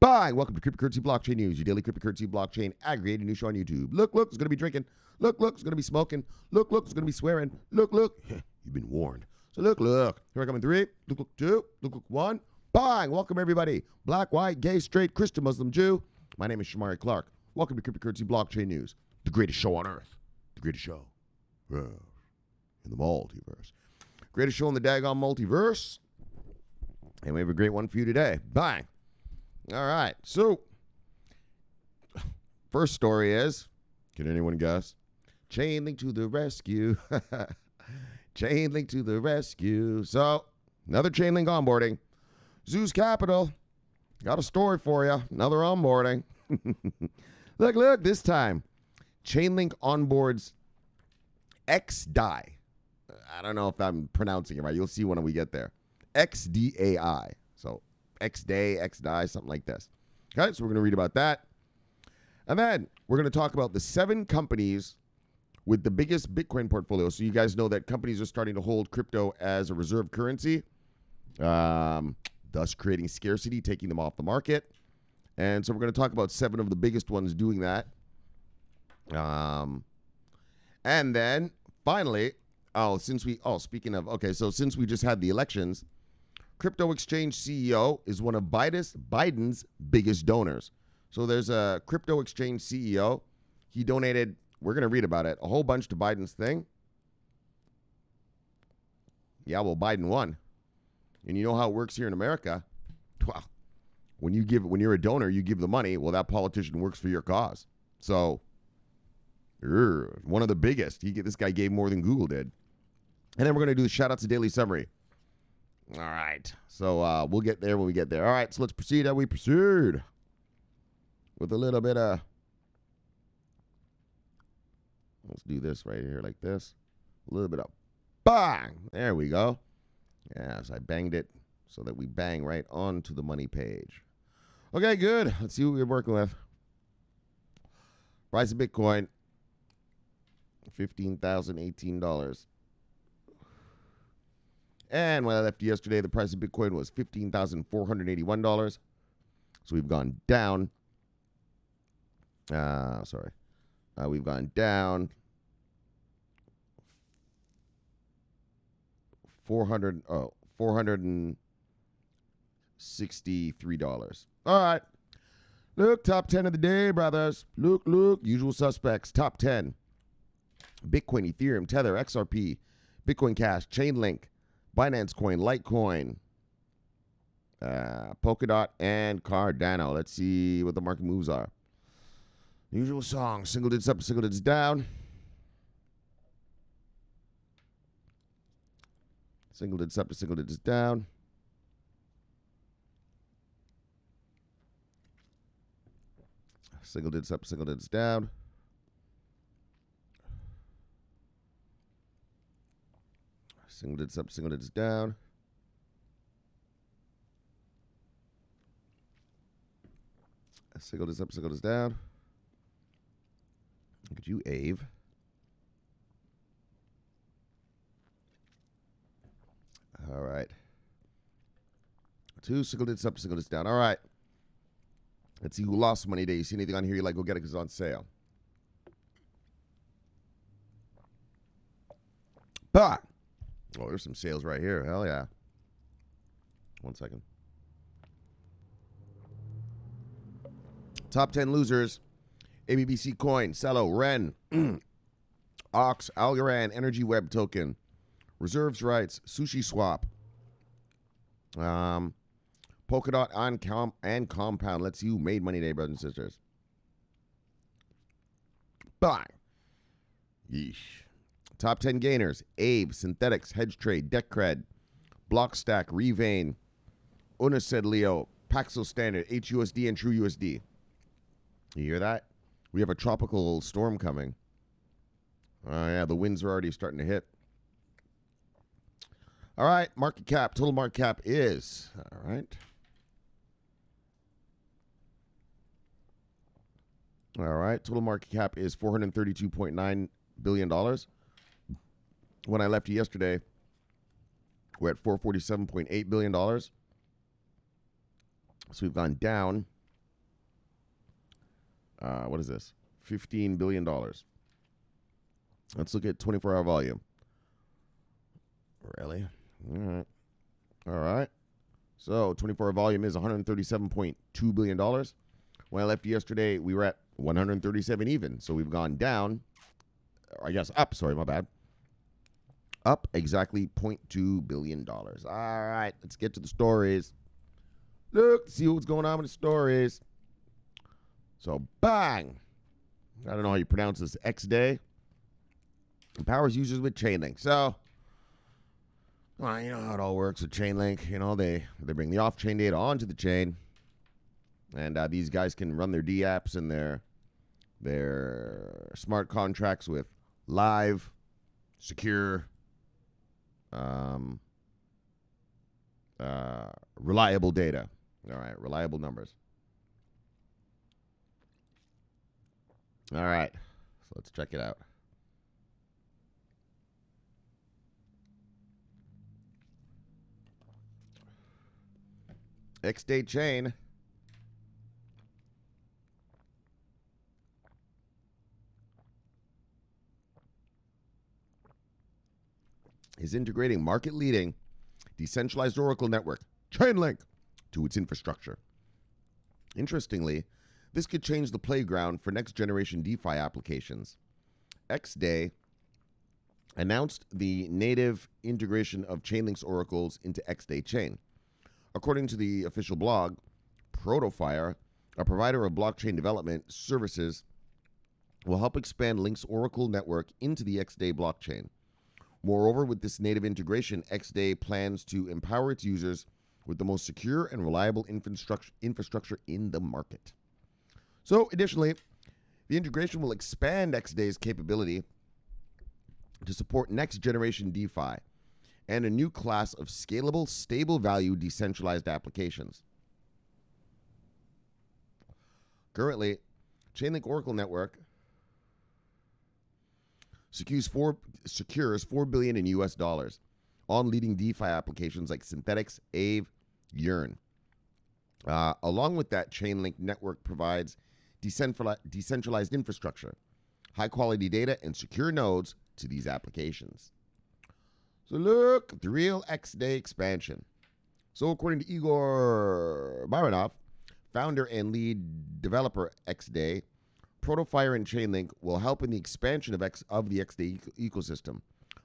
Bye. Welcome to Cryptocurrency Blockchain News, your daily cryptocurrency blockchain aggregated news show on YouTube. Look, it's going to be drinking. Look, it's going to be smoking. Look, it's going to be swearing. Look, you've been warned. So look. Here I come in 3. Look, 2. Look, 1. Bang. Welcome, everybody. Black, white, gay, straight, Christian, Muslim, Jew. My name is Shomari Clarke. Welcome to Cryptocurrency Blockchain News, the greatest show on earth. The greatest show in the multiverse. Greatest show in the daggone multiverse. And we have a great one for you today. Bang. All right, so first story is, can anyone guess? Chainlink to the rescue. Chainlink to the rescue. So, another Chainlink onboarding. Zeus Capital, got a story for you. Another onboarding. Look, this time, Chainlink onboards xDai. I don't know if I'm pronouncing it right. You'll see when we get there. xDai. So, xDai, something like this. Okay, so we're going to read about that. And then we're going to talk about the 7 companies with the biggest Bitcoin portfolio. So you guys know that companies are starting to hold crypto as a reserve currency, thus creating scarcity, taking them off the market. And so we're going to talk about 7 of the biggest ones doing that. And then finally, since we just had the elections, crypto exchange CEO is one of Biden's biggest donors. So there's a crypto exchange CEO. He donated, we're going to read about it, a whole bunch to Biden's thing. Yeah, well, Biden won. And you know how it works here in America. Well, when you're a donor, you give the money. Well, that politician works for your cause. So, one of the biggest. This guy gave more than Google did. And then we're going to do the shout-outs to Daily Summary. All right. So we'll get there when we get there. All right. So let's proceed how we proceed. With a little bit of... Let's do this right here like this. A little bit of bang. There we go. Yes, I banged it so that we bang right onto the money page. Okay, good. Let's see what we're working with. Price of Bitcoin, $15,018. And when I left yesterday, the price of Bitcoin was $15,481. So we've gone down. We've gone down $463. All right. Look, top 10 of the day, brothers. Look, usual suspects. Top 10. Bitcoin, Ethereum, Tether, XRP, Bitcoin Cash, Chainlink, Binance Coin, Litecoin, Polkadot, and Cardano. Let's see what the market moves are. Usual song. Single digits up, single digits down. Single digits up to single digits down. Single digits up, single digits down. Single digits up, single digits down. Single digits up, single digits down. Look at you, Ave. All right. 2 single digits up, single digits down. All right. Let's see who lost money today. You see anything on here you like, go get it because it's on sale. But, oh, there's some sales right here. Hell yeah. 1 second. Top 10 losers. ABBC Coin, Cello, Ren, Ox, Algorand, Energy Web Token, Reserves Rights, Sushi Swap, Polkadot and Compound. Let's see who made money today, brothers and sisters. Bye. Yeesh. Top 10 gainers. Abe, Synthetics, Hedge Trade, Decred, Blockstack, Revain, Unised Leo, Paxos Standard, HUSD, and TrueUSD. You hear that? We have a tropical storm coming. Oh, yeah, the winds are already starting to hit. All right, market cap. Total market cap is, all right. All right, total market cap is $432.9 billion. When I left you yesterday, we're at $447.8 billion. So we've gone down What is this? $15 billion. Let's look at 24-hour volume. Really? All right. All right. So 24-hour volume is $137.2 billion. When I left yesterday, we were at 137 even. So we've gone down, or I guess up, sorry, my bad. Up exactly $0.2 billion. All right, let's get to the stories. Look, see what's going on with the stories. So, bang. I don't know how you pronounce this. xDai empowers users with Chainlink. So, well, you know how it all works with Chainlink. You know, they bring the off-chain data onto the chain. And these guys can run their DApps and their smart contracts with live, secure, reliable data. All right, reliable numbers. All right, so let's check it out. xDai chain is integrating market-leading decentralized Oracle network, Chainlink, to its infrastructure. Interestingly, this could change the playground for next-generation DeFi applications. xDai announced the native integration of Chainlink's oracles into xDai chain. According to the official blog, Protofire, a provider of blockchain development services, will help expand Link's Oracle network into the xDai blockchain. Moreover, with this native integration, xDai plans to empower its users with the most secure and reliable infrastructure in the market. So, additionally, the integration will expand xDai's capability to support next-generation DeFi and a new class of scalable, stable-value decentralized applications. Currently, Chainlink Oracle Network secures $4 billion in US dollars on leading DeFi applications like Synthetics, Aave, Yearn. Along with that, Chainlink Network provides decentralized infrastructure, high-quality data, and secure nodes to these applications. So look, the real xDai expansion. So according to Igor Baranov, founder and lead developer xDai, Protofire and Chainlink will help in the expansion of the xDai ecosystem,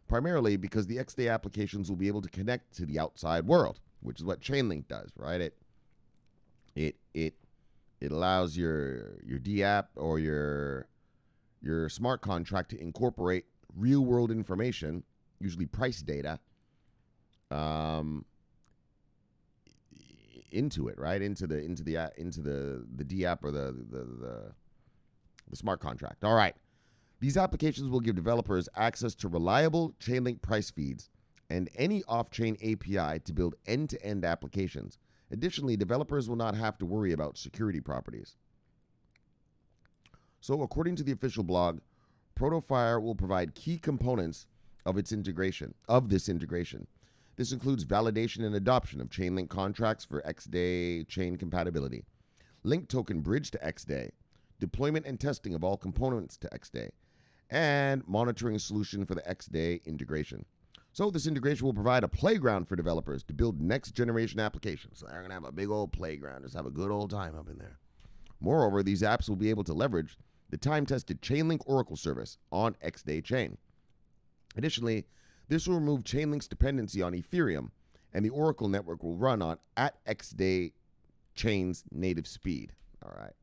primarily because the xDai applications will be able to connect to the outside world, which is what Chainlink does, right? It allows your DApp or your smart contract to incorporate real world information, usually price data, into it, right? Into the DApp or the smart contract. All right. These applications will give developers access to reliable Chainlink price feeds and any off-chain API to build end-to-end applications. Additionally, developers will not have to worry about security properties. So, according to the official blog, Protofire will provide key components of this integration. This includes validation and adoption of Chainlink contracts for xDai chain compatibility, link token bridge to xDai, deployment and testing of all components to xDai, and monitoring solution for the xDai integration. So this integration will provide a playground for developers to build next-generation applications. So they're going to have a big old playground, just have a good old time up in there. Moreover, these apps will be able to leverage the time-tested Chainlink Oracle service on xDai chain. Additionally, this will remove Chainlink's dependency on Ethereum, and the Oracle network will run at xDai chain's native speed. All right.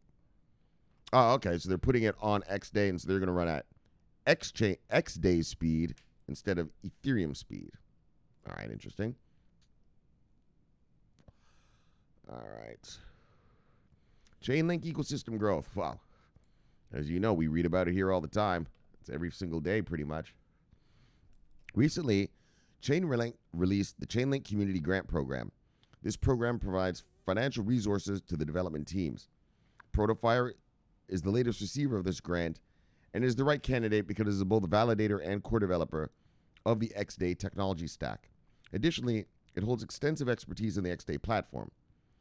Oh, okay. So they're putting it on xDai, and so they're going to run at xDai speed instead of Ethereum speed. All right, interesting. All right. Chainlink ecosystem growth. Wow. As you know, we read about it here all the time. It's every single day, pretty much. Recently, Chainlink released the Chainlink Community Grant Program. This program provides financial resources to the development teams. Protofire is the latest receiver of this grant and is the right candidate because it is both a validator and core developer of the xDai technology stack. Additionally, it holds extensive expertise in the xDai platform.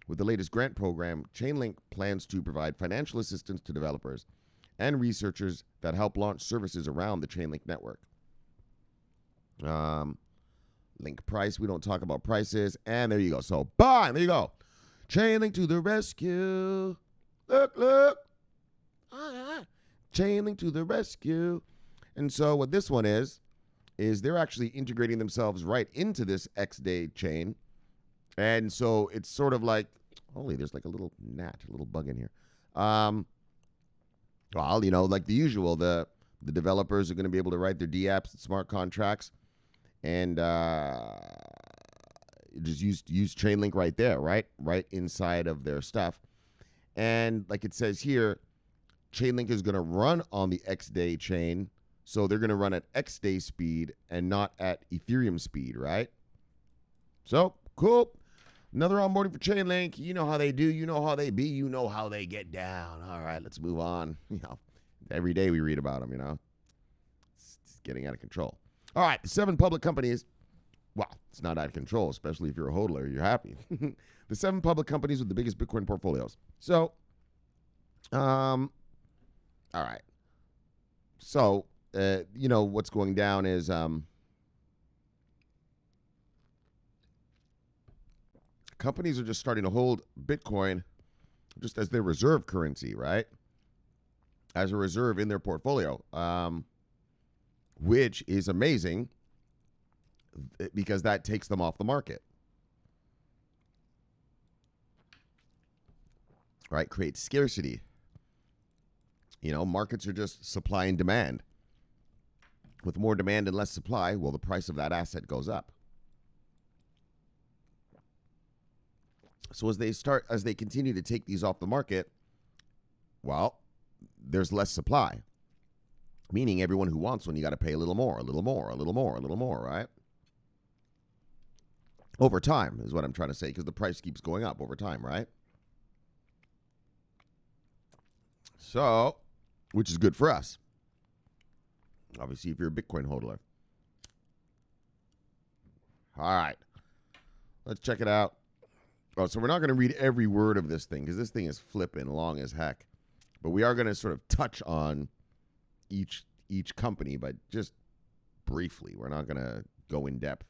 With the latest grant program, Chainlink plans to provide financial assistance to developers and researchers that help launch services around the Chainlink network. Link price, we don't talk about prices. And there you go. So, bye. There you go. Chainlink to the rescue. Look. Chainlink to the rescue. And so what this one is they're actually integrating themselves right into this xDai chain. And so it's sort of like, holy, there's like a little bug in here. Well, like the usual, the developers are going to be able to write their dApps and smart contracts and just use Chainlink right there, right inside of their stuff. And like it says here, Chainlink is going to run on the xDai chain, so they're going to run at xDai speed and not at Ethereum speed, right? So, cool. Another onboarding for Chainlink. You know how they do. You know how they be. You know how they get down. All right, let's move on. Every day we read about them, It's getting out of control. All right, 7 public companies. Well, it's not out of control, especially if you're a hodler. You're happy. The 7 public companies with the biggest Bitcoin portfolios. So, all right. So, what's going down is companies are just starting to hold Bitcoin just as their reserve currency, right? As a reserve in their portfolio, which is amazing because that takes them off the market. Right? Creates scarcity. Markets are just supply and demand. With more demand and less supply, well, the price of that asset goes up. So as they continue to take these off the market, well, there's less supply. Meaning everyone who wants one, you got to pay a little more, right? Over time is what I'm trying to say, because the price keeps going up over time, right? So, which is good for us. Obviously, if you're a Bitcoin hodler. All right. Let's check it out. Oh, so we're not going to read every word of this thing, because this thing is flipping long as heck. But we are going to sort of touch on each company, but just briefly. We're not going to go in depth.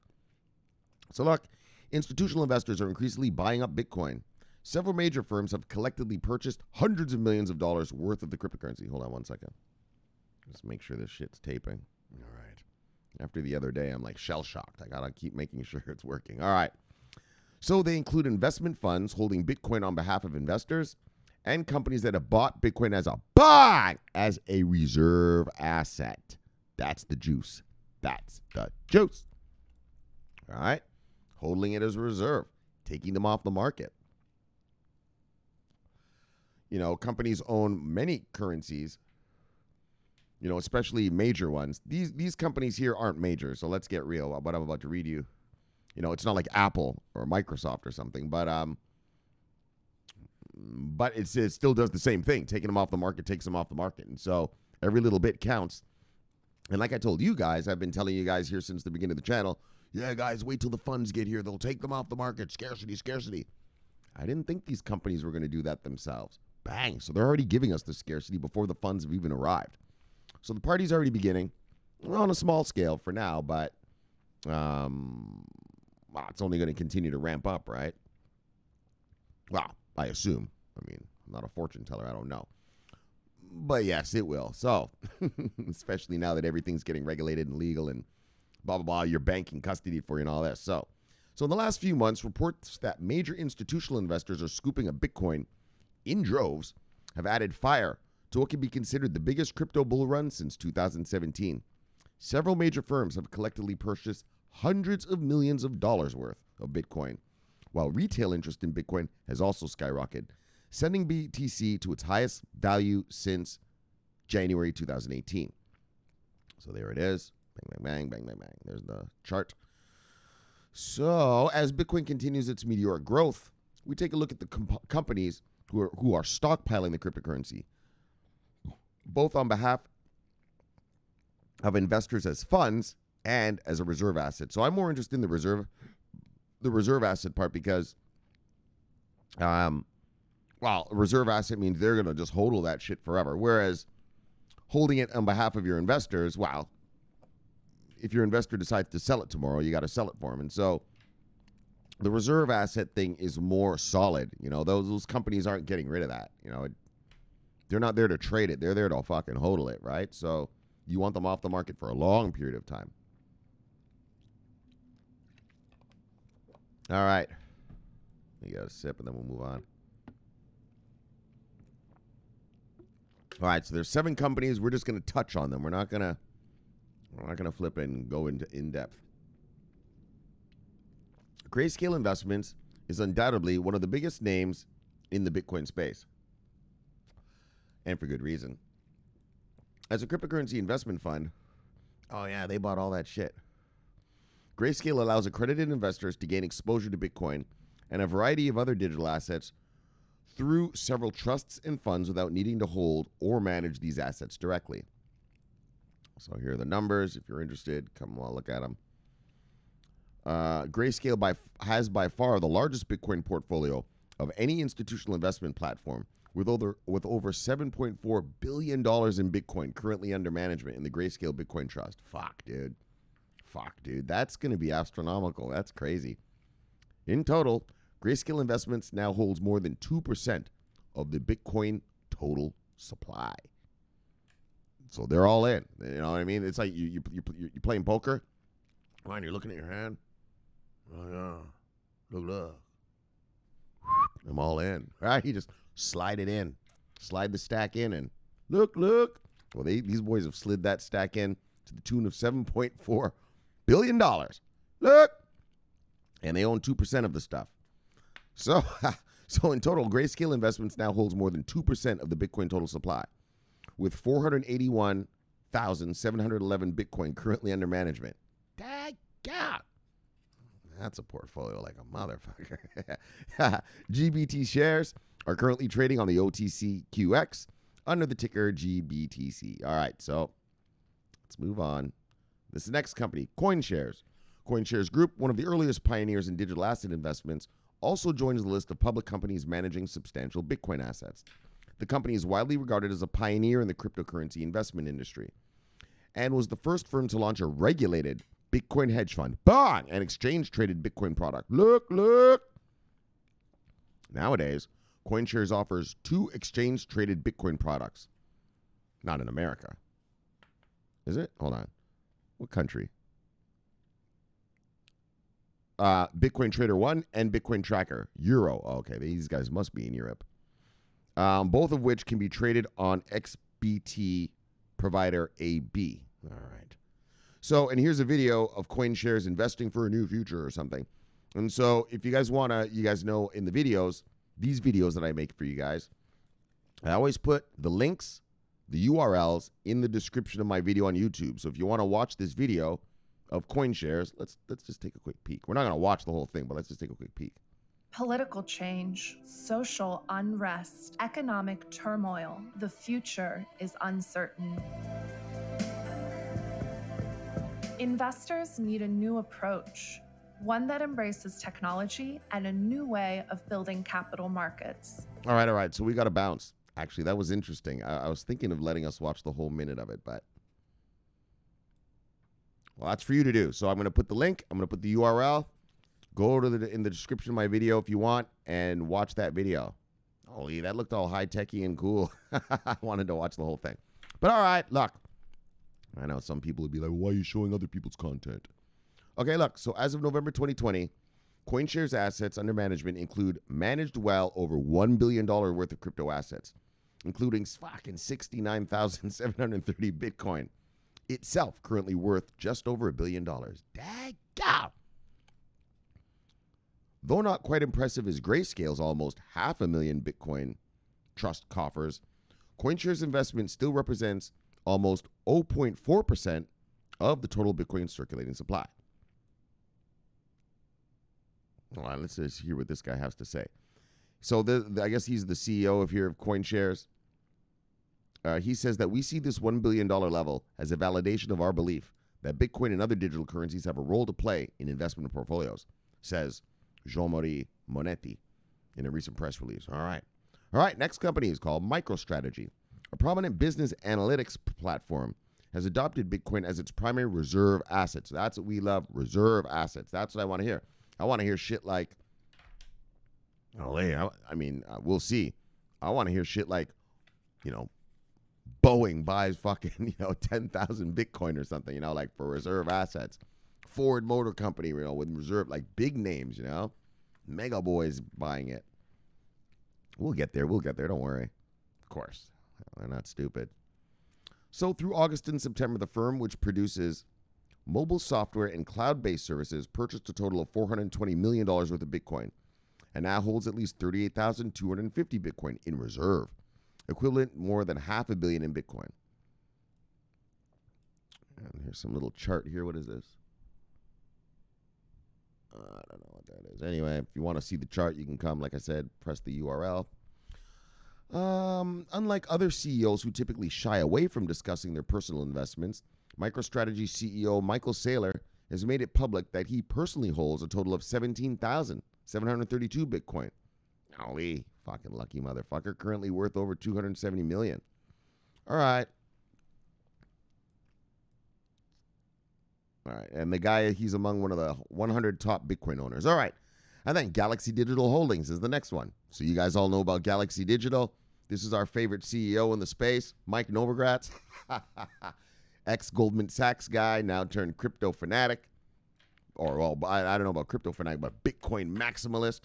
So look, institutional investors are increasingly buying up Bitcoin. Several major firms have collectively purchased hundreds of millions of dollars worth of the cryptocurrency. Hold on one second. Just make sure this shit's taping. All right. After the other day, I'm like shell-shocked. I got to keep making sure it's working. All right. So they include investment funds holding Bitcoin on behalf of investors and companies that have bought Bitcoin as a reserve asset. That's the juice. That's the juice. All right. Holding it as a reserve, taking them off the market. Companies own many currencies, especially major ones. These companies here aren't major, so let's get real. What I'm about to read you, it's not like Apple or Microsoft or something, but it still does the same thing. Taking them off the market takes them off the market, and so every little bit counts. And like I told you guys, I've been telling you guys here since the beginning of the channel, yeah, guys, wait till the funds get here. They'll take them off the market. Scarcity. I didn't think these companies were going to do that themselves. Bang. So they're already giving us the scarcity before the funds have even arrived. So the party's already beginning on a small scale for now, but it's only going to continue to ramp up, right? Well, I assume. I mean, I'm not a fortune teller. I don't know. But yes, it will. So, especially now that everything's getting regulated and legal and blah, blah, blah, your banking custody for you and all that. So in the last few months, reports that major institutional investors are scooping up Bitcoin in droves have added fire to what can be considered the biggest crypto bull run since 2017. Several major firms have collectively purchased hundreds of millions of dollars worth of Bitcoin, while retail interest in Bitcoin has also skyrocketed, sending BTC to its highest value since January 2018. So there it is. Bang, bang, bang, bang, bang, bang. There's the chart. So as Bitcoin continues its meteoric growth, we take a look at the companies who are stockpiling the cryptocurrency, both on behalf of investors as funds and as a reserve asset. So I'm more interested in the reserve asset part because Well, a reserve asset means they're going to just hodl that shit forever. Whereas holding it on behalf of your investors, well, if your investor decides to sell it tomorrow, you got to sell it for them. And so the reserve asset thing is more solid. You know, those companies aren't getting rid of that. You know, they're not there to trade it. They're there to fucking hodl it, right? So you want them off the market for a long period of time. All right. You got a sip and then we'll move on. All right, so there's 7 companies. We're just going to touch on them. We're not going to flip and go into in-depth. Grayscale Investments is undoubtedly one of the biggest names in the Bitcoin space. And for good reason. As a cryptocurrency investment fund, oh yeah, they bought all that shit. Grayscale allows accredited investors to gain exposure to Bitcoin and a variety of other digital assets through several trusts and funds without needing to hold or manage these assets directly. So here are the numbers. If you're interested, come on, look at them. Grayscale has by far the largest Bitcoin portfolio of any institutional investment platform, with over $7.4 billion in Bitcoin currently under management in the Grayscale Bitcoin Trust. Fuck, dude. That's going to be astronomical. That's crazy. In total, Grayscale Investments now holds more than 2% of the Bitcoin total supply. So they're all in. You know what I mean? It's like you're playing poker. Come on, you're looking at your hand. Oh, yeah. Look. I'm all in. All right, you just slide it in. Slide the stack in and look. Well, these boys have slid that stack in to the tune of $7.4 billion. Look. And they own 2% of the stuff. So in total, Grayscale Investments now holds more than 2% of the Bitcoin total supply, with 481,711 Bitcoin currently under management. Daggone. That's a portfolio like a motherfucker. GBT shares are currently trading on the OTCQX under the ticker GBTC. All right, so let's move on. This next company, CoinShares. CoinShares Group, one of the earliest pioneers in digital asset investments, also joins the list of public companies managing substantial Bitcoin assets. The company is widely regarded as a pioneer in the cryptocurrency investment industry and was the first firm to launch a regulated Bitcoin hedge fund, bang, an exchange-traded Bitcoin product. Look. Nowadays, CoinShares offers 2 exchange-traded Bitcoin products. Not in America. Is it? Hold on. What country? Bitcoin Trader 1 and Bitcoin Tracker. Euro. Okay, these guys must be in Europe. Both of which can be traded on XBT provider AB. All right. So, and here's a video of CoinShares investing for a new future or something. And so, if you guys want to, you guys know in the videos, these videos that I make for you guys, I always put the links, the URLs in the description of my video on YouTube. So if you want to watch this video of CoinShares, let's just take a quick peek. We're not going to watch the whole thing, but let's just take a quick peek. Political change, social unrest, economic turmoil. The future is uncertain. Investors need a new approach, one that embraces technology and a new way of building capital markets. All right. So we got to bounce. Actually, that was interesting. I was thinking of letting us watch the whole minute of it, but well, that's for you to do. So I'm going to put the link. I'm going to put the URL. Go to in the description of my video if you want and watch that video. Holy, that looked all high-techy and cool. I wanted to watch the whole thing. But all right, look. I know some people would be like, why are you showing other people's content? Okay, look. So as of November 2020, CoinShares assets under management include managed well over $1 billion worth of crypto assets, including fucking 69,730 Bitcoin. Itself currently worth just over $1 billion. Daggone! Though not quite impressive as Grayscale's almost 500,000 Bitcoin trust coffers, CoinShares investment still represents almost 0.4% of the total Bitcoin circulating supply. Hold on, let's just hear what this guy has to say. So I guess he's the CEO of CoinShares. He says that we see this $1 billion level as a validation of our belief that Bitcoin and other digital currencies have a role to play in investment portfolios, says Shomari Clarke, in a recent press release. All right, next company is called Microstrategy. A prominent business analytics platform has adopted Bitcoin as its primary reserve asset. So that's what we love, reserve assets. That's what I want to hear. I want to hear shit like, we'll see. I want to hear shit like, Boeing buys fucking, 10,000 Bitcoin or something, like for reserve assets. Ford Motor Company, with reserve, like big names, Mega boys buying it. We'll get there. Don't worry. Of course. They're not stupid. So through August and September, the firm, which produces mobile software and cloud-based services, purchased a total of $420 million worth of Bitcoin and now holds at least 38,250 Bitcoin in reserve, equivalent more than $500 million in Bitcoin. And here's some little chart here. What is this? I don't know what that is. Anyway, if you want to see the chart, you can come. Like I said, press the URL. Unlike other CEOs who typically shy away from discussing their personal investments, MicroStrategy CEO Michael Saylor has made it public that he personally holds a total of 17,732 Bitcoin. Holy fucking lucky motherfucker, currently worth over $270 million. All right, and the guy, he's among one of the 100 top Bitcoin owners. All right, and then Galaxy Digital Holdings is the next one. So you guys all know about Galaxy Digital. This is our favorite CEO in the space, Mike Novogratz, ex-Goldman Sachs guy, now turned crypto fanatic. Or, well, I don't know about crypto fanatic, but Bitcoin maximalist.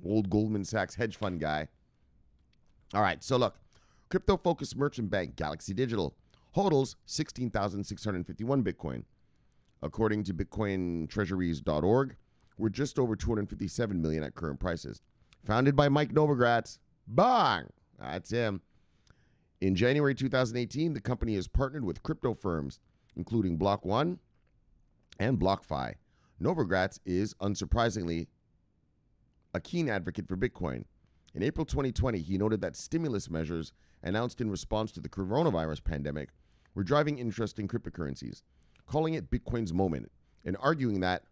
Old Goldman Sachs hedge fund guy. All right, so look, crypto-focused merchant bank Galaxy Digital hodls 16,651 Bitcoin. According to BitcoinTreasuries.org, we're just over 257 million at current prices. Founded by Mike Novogratz. Bang! That's him. In January 2018, the company has partnered with crypto firms, including Block One and BlockFi. Novogratz is, unsurprisingly, a keen advocate for Bitcoin. In April 2020, he noted that stimulus measures announced in response to the coronavirus pandemic were driving interest in cryptocurrencies, calling it Bitcoin's moment, and arguing that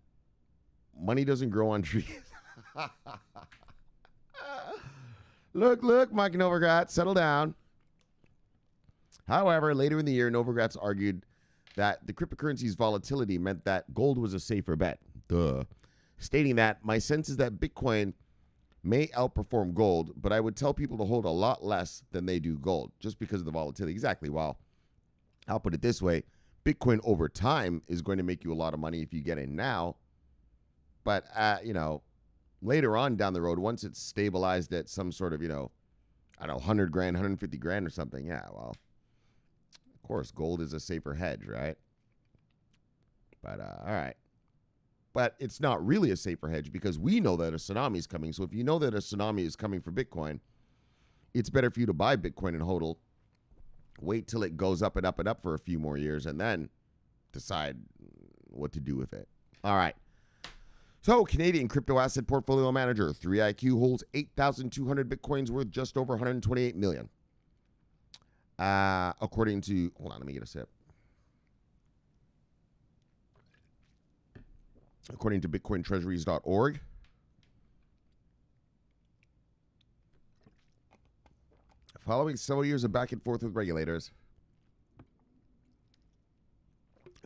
money doesn't grow on trees. Look, Mike Novogratz, settle down. However, later in the year, Novogratz argued that the cryptocurrency's volatility meant that gold was a safer bet. Stating that, my sense is that Bitcoin may outperform gold, but I would tell people to hold a lot less than they do gold, just because of the volatility. Exactly. Well, I'll put it this way. Bitcoin over time is going to make you a lot of money if you get in now. But, later on down the road, once it's stabilized at some sort of, 100 grand, 150 grand or something, yeah, well, of course, gold is a safer hedge, right? But, all right. But it's not really a safer hedge because we know that a tsunami is coming. So if you know that a tsunami is coming for Bitcoin, it's better for you to buy Bitcoin and hodl, wait till it goes up and up and up for a few more years, and then decide what to do with it. All right. So, Canadian crypto asset portfolio manager 3IQ holds 8,200 Bitcoins worth just over 128 million. According to, hold on, let me get a sip. According to BitcoinTreasuries.org, following several years of back and forth with regulators,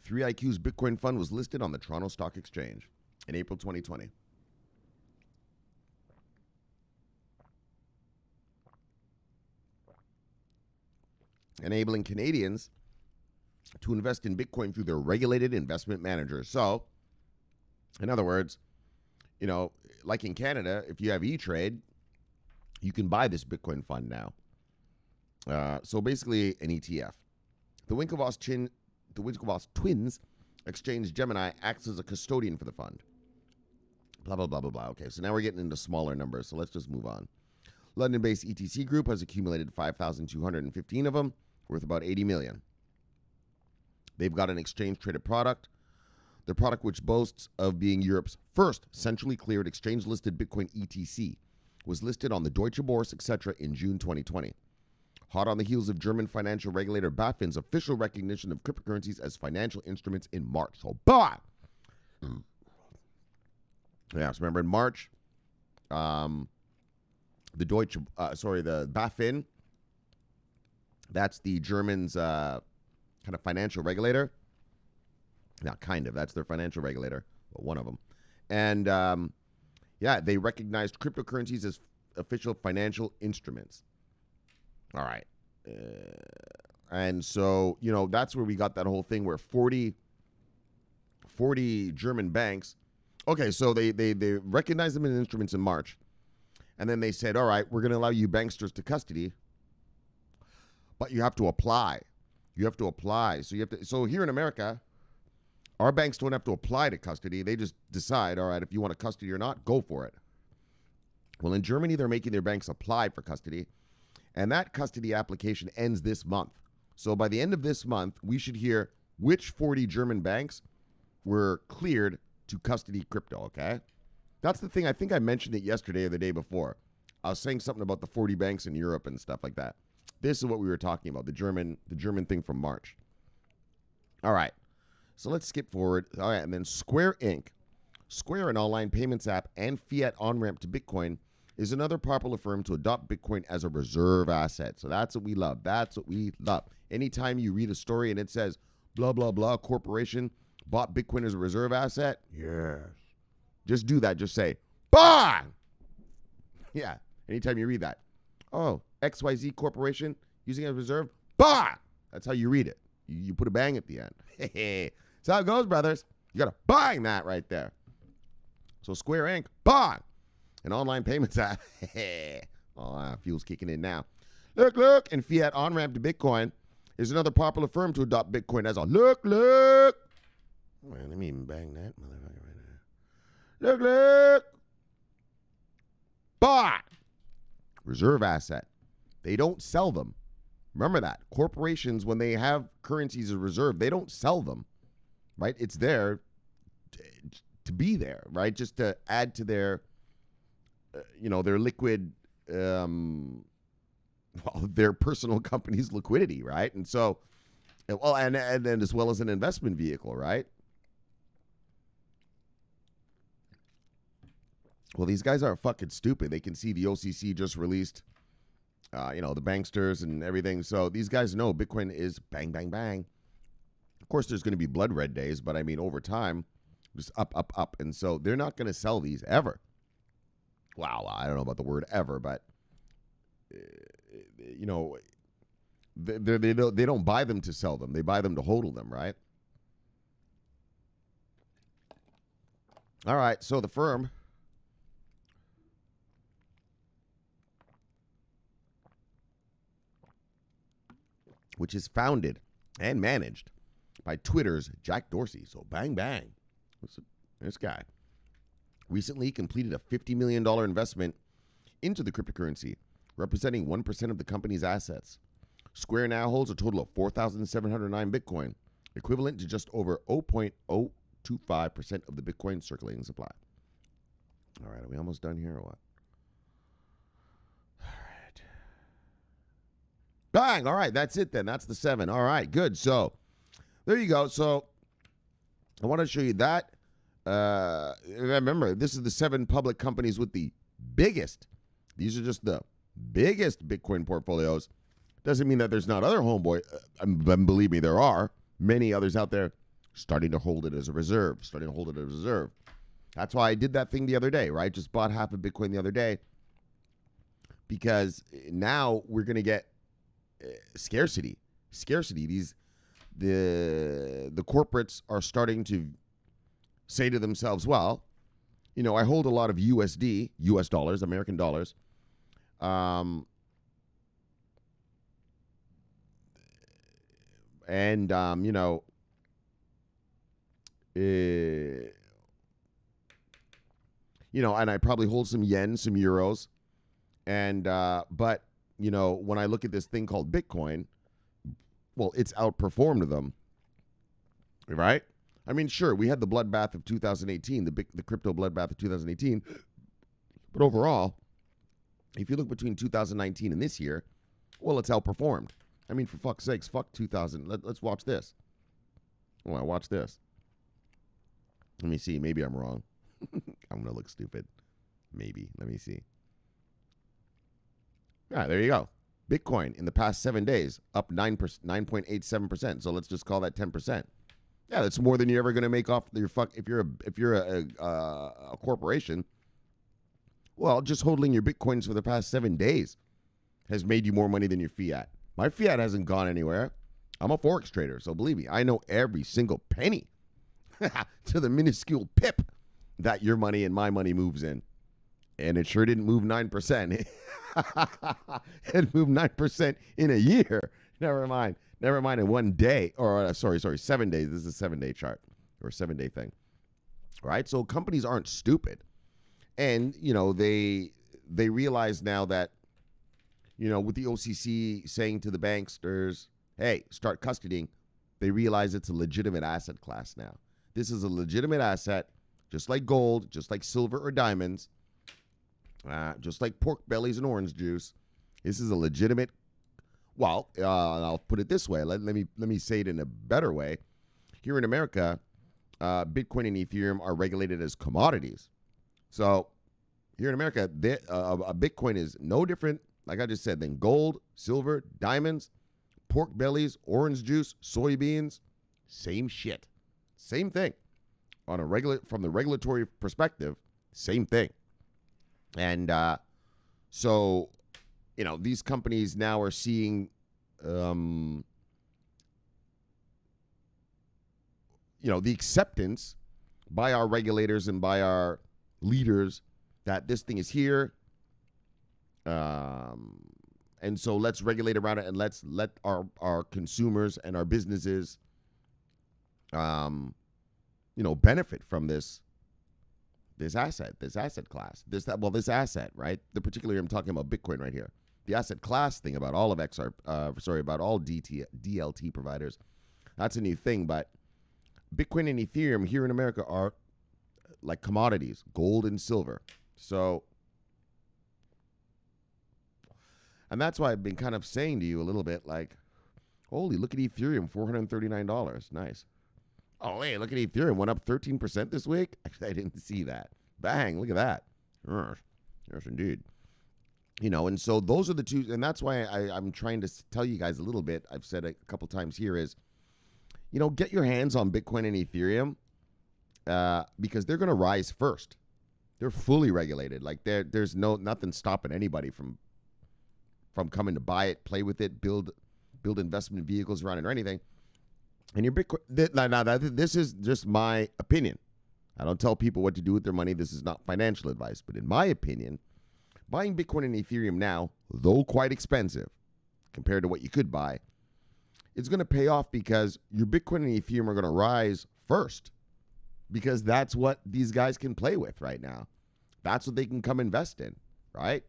3IQ's Bitcoin fund was listed on the Toronto Stock Exchange in April 2020. Enabling Canadians to invest in Bitcoin through their regulated investment managers. So, in other words, like in Canada, if you have E-Trade, you can buy this Bitcoin fund now. So basically an ETF. The Winklevoss twins exchange Gemini acts as a custodian for the fund. Blah, blah, blah, blah, blah. Okay, so now we're getting into smaller numbers, so let's just move on. London-based ETC Group has accumulated 5,215 of them, worth about 80 million. They've got an exchange-traded product. The product, which boasts of being Europe's first centrally cleared exchange-listed Bitcoin ETC, was listed on the Deutsche Börse, etc. in June 2020. Hot on the heels of German financial regulator BaFin's official recognition of cryptocurrencies as financial instruments in March. So, Yeah, so remember in March, the BaFin, that's the Germans' kind of financial regulator. Not kind of, that's their financial regulator, well, one of them. And they recognized cryptocurrencies as official financial instruments. All right. And so, that's where we got that whole thing where 40 German banks. Okay, so they recognized them as instruments in March. And then they said, all right, we're going to allow you banksters to custody, but you have to apply. So here in America, our banks don't have to apply to custody. They just decide, all right, if you want to custody or not, go for it. Well, in Germany, they're making their banks apply for custody, and that custody application ends this month. So by the end of this month, we should hear which 40 German banks were cleared to custody crypto, okay? That's the thing. I think I mentioned it yesterday or the day before. I was saying something about the 40 banks in Europe and stuff like that. This is what we were talking about, the German thing from March. All right. So let's skip forward. All right, and then Square Inc. Square, an online payments app and fiat on-ramp to Bitcoin, is another popular firm to adopt Bitcoin as a reserve asset. So that's what we love. Anytime you read a story and it says, blah, blah, blah, corporation bought Bitcoin as a reserve asset, yes. Just do that. Just say, bang! Yeah, anytime you read that. Oh, XYZ corporation using it as reserve, bang! That's how you read it. You put a bang at the end. That's how it goes, brothers. You got to bang that right there. So Square Inc., bang! An online payments app. Fuel's kicking in now. Look, and fiat on-ramp to Bitcoin is another popular firm to adopt Bitcoin as a look. Well, let me even bang that motherfucker right there. Look. But reserve asset. They don't sell them. Remember that. Corporations, when they have currencies as reserve, they don't sell them, right? It's there to be there, right? Just to add to their, their liquid, their personal company's liquidity, right? And so, and as well as an investment vehicle, right? Well, these guys aren't fucking stupid. They can see the OCC just released, the banksters and everything. So these guys know Bitcoin is bang, bang, bang. Of course, there's going to be blood red days, but I mean, over time, just up. And so they're not going to sell these ever. Wow, I don't know about the word ever, but, they don't buy them to sell them. They buy them to hodl them, right? All right, so the firm, which is founded and managed by Twitter's Jack Dorsey. So bang, bang. This guy recently completed a $50 million investment into the cryptocurrency, representing 1% of the company's assets. Square now holds a total of 4,709 Bitcoin, equivalent to just over 0.025% of the Bitcoin circulating supply. All right, are we almost done here or what? All right. Bang! All right, that's it then. That's the 7. All right, good. So there you go. So I want to show you that. Remember, this is the 7 public companies with the biggest. These are just the biggest Bitcoin portfolios. Doesn't mean that there's not other homeboy. Believe me, there are many others out there starting to hold it as a reserve. That's why I did that thing the other day, right? Just bought half of Bitcoin the other day because now we're going to get scarcity. The corporates are starting to say to themselves, well, I hold a lot of USD, US dollars, American dollars. And I probably hold some yen, some euros. And, but, when I look at this thing called Bitcoin, well, it's outperformed them, right? I mean, sure, we had the bloodbath of 2018, the crypto bloodbath of 2018. But overall, if you look between 2019 and this year, well, it's outperformed. I mean, for fuck's sakes, fuck 2000. Let's watch this. Oh, I watch this. Let me see. Maybe I'm wrong. I'm going to look stupid. Maybe. Let me see. All right, there you go. Bitcoin in the past 7 days, up 9.87%. So let's just call that 10%. Yeah, that's more than you're ever going to make off your if you're a corporation. Well, just holding your Bitcoins for the past 7 days has made you more money than your fiat. My fiat hasn't gone anywhere. I'm a Forex trader, so believe me, I know every single penny to the minuscule pip that your money and my money moves in. And it sure didn't move 9%. It moved 9% in a year. Never mind in 1 day. Or, sorry, 7 days. This is a 7-day chart or a 7-day thing. All right? So companies aren't stupid. And, they realize now that, with the OCC saying to the banksters, hey, start custodying, they realize it's a legitimate asset class now. This is a legitimate asset, just like gold, just like silver or diamonds, just like pork bellies and orange juice. This is a legitimate, I'll put it this way. Let me say it in a better way. Here in America, Bitcoin and Ethereum are regulated as commodities. So here in America, a Bitcoin is no different, like I just said, than gold, silver, diamonds, pork bellies, orange juice, soybeans. Same shit. Same thing. From the regulatory perspective, same thing. And so, these companies now are seeing, the acceptance by our regulators and by our leaders that this thing is here. And so let's regulate around it and let's let our consumers and our businesses, benefit from this asset class, this asset, right? Particularly I'm talking about Bitcoin right here. The asset class thing about all of about all DLT providers. That's a new thing, but Bitcoin and Ethereum here in America are like commodities, gold and silver. So, and that's why I've been kind of saying to you a little bit like, holy, look at Ethereum, $439. Nice. Oh, hey, look at Ethereum. Went up 13% this week. Actually, I didn't see that. Bang, look at that. Yes, indeed. And so those are the two. And that's why I'm trying to tell you guys a little bit. I've said a couple times here is, get your hands on Bitcoin and Ethereum because they're going to rise first. They're fully regulated. Like there's nothing stopping anybody from coming to buy it, play with it, build investment vehicles around it or anything. And your Bitcoin, this is just my opinion. I don't tell people what to do with their money. This is not financial advice. But in my opinion, buying Bitcoin and Ethereum now, though quite expensive compared to what you could buy, it's going to pay off because your Bitcoin and Ethereum are going to rise first because that's what these guys can play with right now. That's what they can come invest in, right?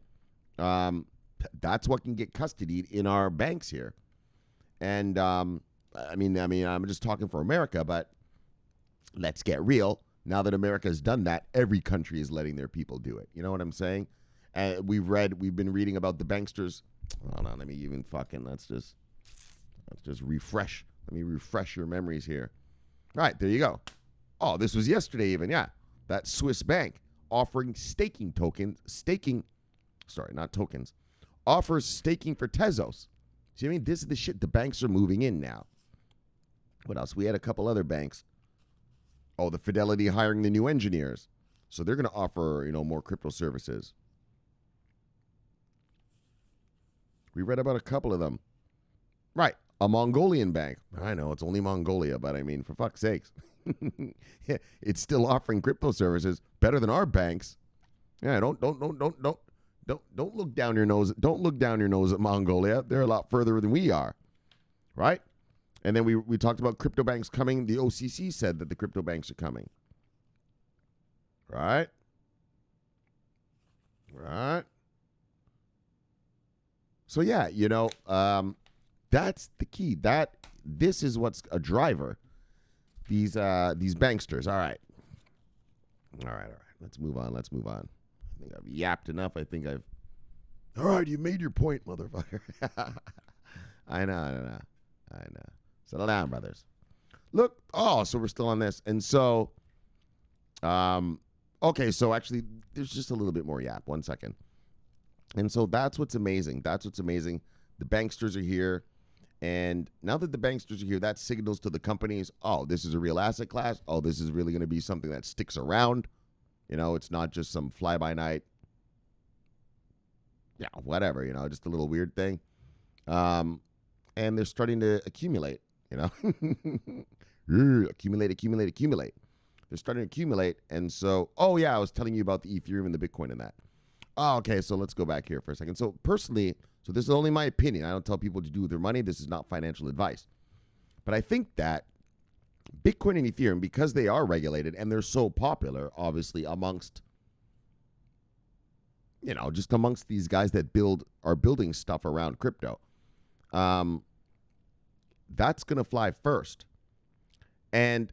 That's what can get custodied in our banks here. And, I mean, I'm just talking for America, but let's get real. Now that America has done that, every country is letting their people do it. You know what I'm saying? We've been reading about the banksters. Hold on, let's just refresh. Let me refresh your memories here. All right, there you go. Oh, this was yesterday even, yeah. That Swiss bank offering offers staking for Tezos. See what I mean? This is the shit the banks are moving in now. What else? We had a couple other banks. Oh, the Fidelity hiring the new engineers. So they're going to offer, more crypto services. We read about a couple of them. Right. A Mongolian bank. I know it's only Mongolia, but I mean, for fuck's sakes. It's still offering crypto services better than our banks. Yeah, don't look down your nose. Don't look down your nose at Mongolia. They're a lot further than we are. Right? And then we talked about crypto banks coming. The OCC said that the crypto banks are coming. Right? So yeah, that's the key. This is what's a driver. These banksters. All right. Let's move on. I think I've yapped enough. All right, you made your point, motherfucker. I know. Settle down, brothers. Look, so we're still on this. And so Okay, so actually, there's just a little bit more yap. 1 second. And so that's what's amazing. That's what's amazing. The banksters are here. And now that the banksters are here, that signals to the companies, oh, this is a real asset class. Oh, this is really going to be something that sticks around. You know, it's not just some fly-by-night, whatever, just a little weird thing. And they're starting to accumulate, accumulate. They're starting to accumulate. And so, I was telling you about the Ethereum and the Bitcoin and that. Oh, okay, so let's go back here for a second. So personally, this is only my opinion. I don't tell people what to do with their money. This is not financial advice. But I think that Bitcoin and Ethereum, because they are regulated and they're so popular, obviously, amongst, just amongst these guys that are building stuff around crypto, that's going to fly first. And,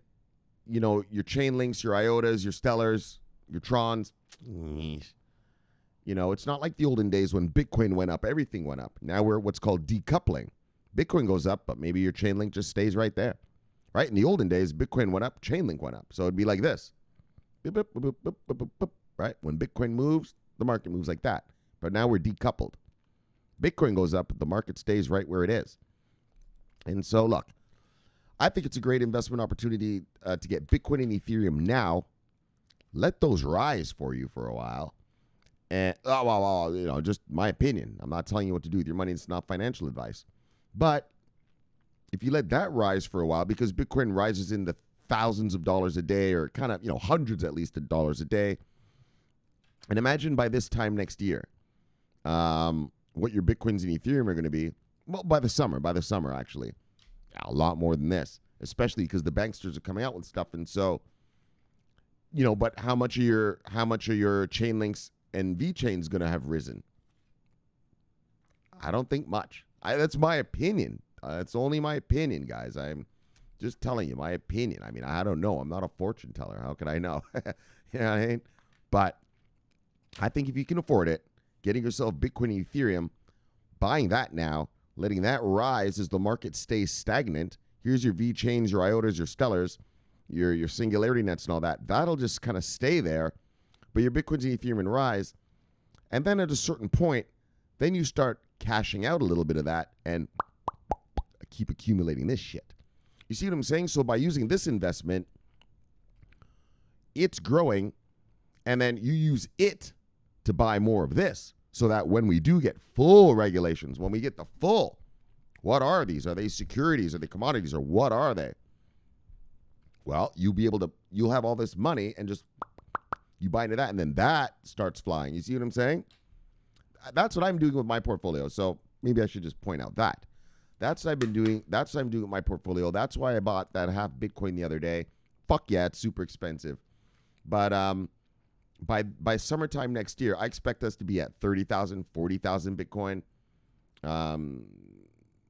your Chainlinks, your IOTAs, your Stellars, your Trons, it's not like the olden days when Bitcoin went up, everything went up. Now we're what's called decoupling. Bitcoin goes up, but maybe your Chainlink just stays right there. Right? In the olden days, Bitcoin went up, Chainlink went up. So it'd be like this. Right? When Bitcoin moves, the market moves like that. But now we're decoupled. Bitcoin goes up, but the market stays right where it is. And so, look, I think it's a great investment opportunity to get Bitcoin and Ethereum now. Let those rise for you for a while. And, just my opinion. I'm not telling you what to do with your money. It's not financial advice. But if you let that rise for a while, because Bitcoin rises in the thousands of dollars a day, or kind of, hundreds at least of dollars a day. And imagine by this time next year, what your Bitcoins and Ethereum are going to be. Well, by the summer, actually. A lot more than this, especially because the banksters are coming out with stuff. And so, but how much are your Chainlinks and VeChain's going to have risen? I don't think much. That's my opinion. That's only my opinion, guys. I'm just telling you my opinion. I mean, I don't know. I'm not a fortune teller. How could I know? You know what I mean? But I think if you can afford it, getting yourself Bitcoin and Ethereum, buying that now, letting that rise as the market stays stagnant. Here's your VeChains, your IOTAs, your Stellars, your Singularity Nets and all that. That'll just kind of stay there. But your Bitcoins and Ethereum rise. And then at a certain point, then you start cashing out a little bit of that and keep accumulating this shit. You see what I'm saying? So by using this investment, it's growing, and then you use it to buy more of this so that when we do get full regulations, when we get the full, what are these? Are they securities? Are they commodities? Or what are they? Well, you'll have all this money and just you buy into that, and then that starts flying. You see what I'm saying? That's what I'm doing with my portfolio. So maybe I should just point out that. That's what I've been doing. That's what I'm doing with my portfolio. That's why I bought that half Bitcoin the other day. Fuck yeah, it's super expensive. But by summertime next year, I expect us to be at 30,000, 40,000 Bitcoin.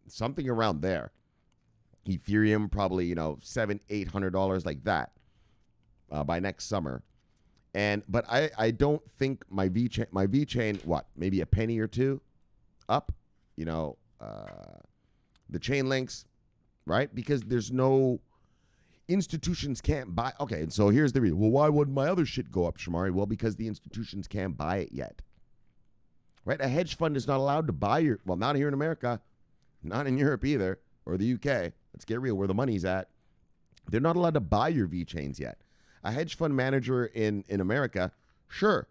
Something around there. Ethereum probably, $700-800 like that by next summer. But I don't think my VeChain, what, maybe a penny or two up, the Chainlinks, right? Because there's no institutions can't buy. Okay, and so here's the reason. Well, why wouldn't my other shit go up, Shomari? Well, because the institutions can't buy it yet, right? A hedge fund is not allowed to buy not here in America, not in Europe either, or the UK. Let's get real, where the money's at. They're not allowed to buy your VeChains yet. A hedge fund manager in America, sure,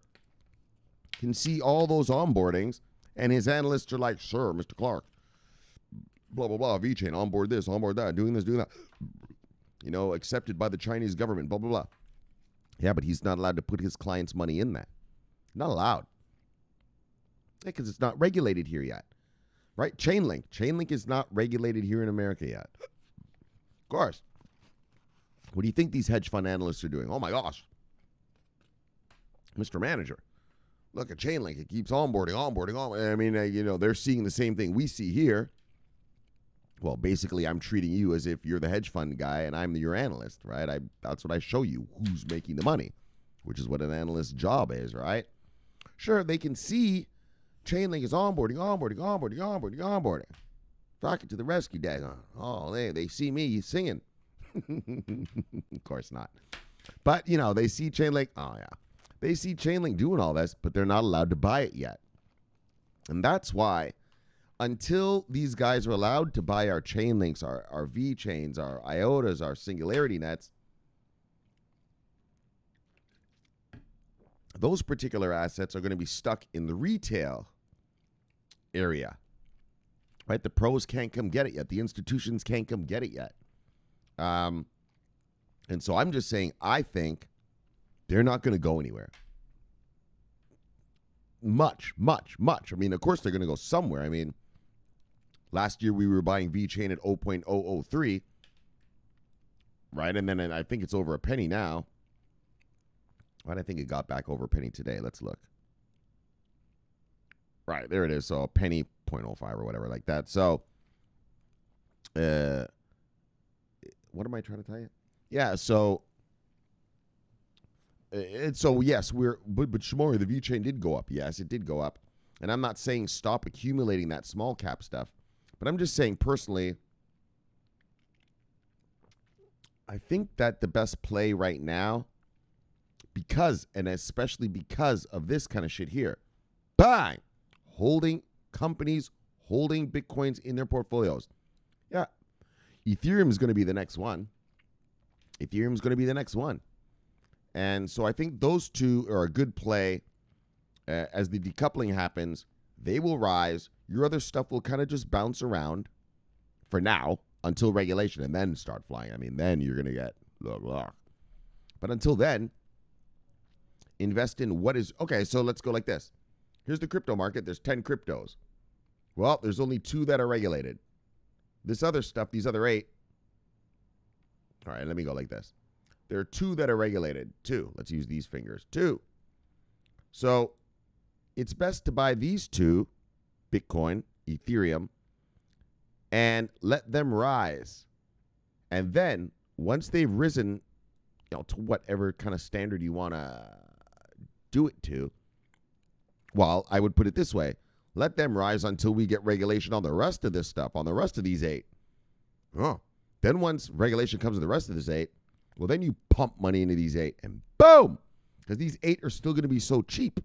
can see all those onboardings, and his analysts are like, sure, Mr. Clarke, blah, blah, blah, VeChain, onboard this, onboard that, doing this, doing that. Accepted by the Chinese government, blah, blah, blah. Yeah, but he's not allowed to put his client's money in that. Not allowed. Because it's not regulated here yet. Right? Chainlink. Chainlink is not regulated here in America yet. Of course. What do you think these hedge fund analysts are doing? Oh, my gosh. Mr. Manager, look at Chainlink. It keeps onboarding. I mean, they're seeing the same thing we see here. Well, basically, I'm treating you as if you're the hedge fund guy and I'm your analyst, right? That's what I show you, who's making the money, which is what an analyst's job is, right? Sure, they can see Chainlink is onboarding. Rocket to the rescue, daggone. Oh, they see me singing. Of course not. But, they see Chainlink. Oh, yeah. They see Chainlink doing all this, but they're not allowed to buy it yet. And that's why until these guys are allowed to buy our Chainlinks, our V-Chains, our IOTAs, our Singularity Nets, those particular assets are going to be stuck in the retail area. Right? The pros can't come get it yet. The institutions can't come get it yet. And so I'm just saying, I think they're not going to go anywhere. Much. I mean, of course they're going to go somewhere. I mean, last year we were buying V-Chain at 0.003, right? And then I think it's over a penny now. Right, I think it got back over a penny today. Let's look. Right, there it is. So a penny, 0.05 or whatever like that. So, what am I trying to tell you? Yeah, so, yes, but Shomari, the V-Chain did go up. Yes, it did go up. And I'm not saying stop accumulating that small cap stuff, but I'm just saying personally, I think that the best play right now, especially because of this kind of shit here, bang, companies holding Bitcoins in their portfolios. Yeah, Ethereum is going to be the next one. And so I think those two are a good play. As the decoupling happens, they will rise. Your other stuff will kind of just bounce around for now until regulation and then start flying. I mean, then you're going to get blah, blah. But until then, invest in what is... Okay, so let's go like this. Here's the crypto market. There's 10 cryptos. Well, there's only 2 that are regulated. This other stuff, these other 8... All right, let me go like this. There are 2 that are regulated. 2. Let's use these fingers. 2. So it's best to buy these 2, Bitcoin, Ethereum, and let them rise. And then once they've risen, to whatever kind of standard you want to do it to, well, I would put it this way. Let them rise until we get regulation on the rest of this stuff, on the rest of these 8. Oh. Then once regulation comes to the rest of this 8, well, then you pump money into these 8 and boom, because these 8 are still going to be so cheap.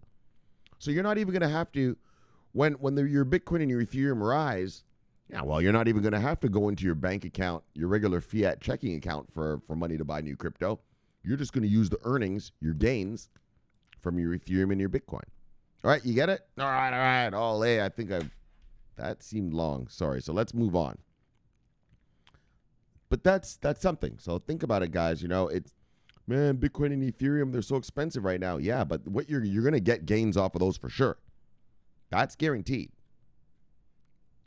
So you're not even going to have to, when your Bitcoin and your Ethereum rise, you're not even going to have to go into your bank account, your regular fiat checking account for money to buy new crypto. You're just going to use the earnings, your gains from your Ethereum and your Bitcoin. All right, you get it? All right. I think that seemed long. Sorry. So let's move on. But that's something. So think about it, guys. It's, man, Bitcoin and Ethereum, they're so expensive right now. Yeah, but what you're going to get gains off of those for sure. That's guaranteed.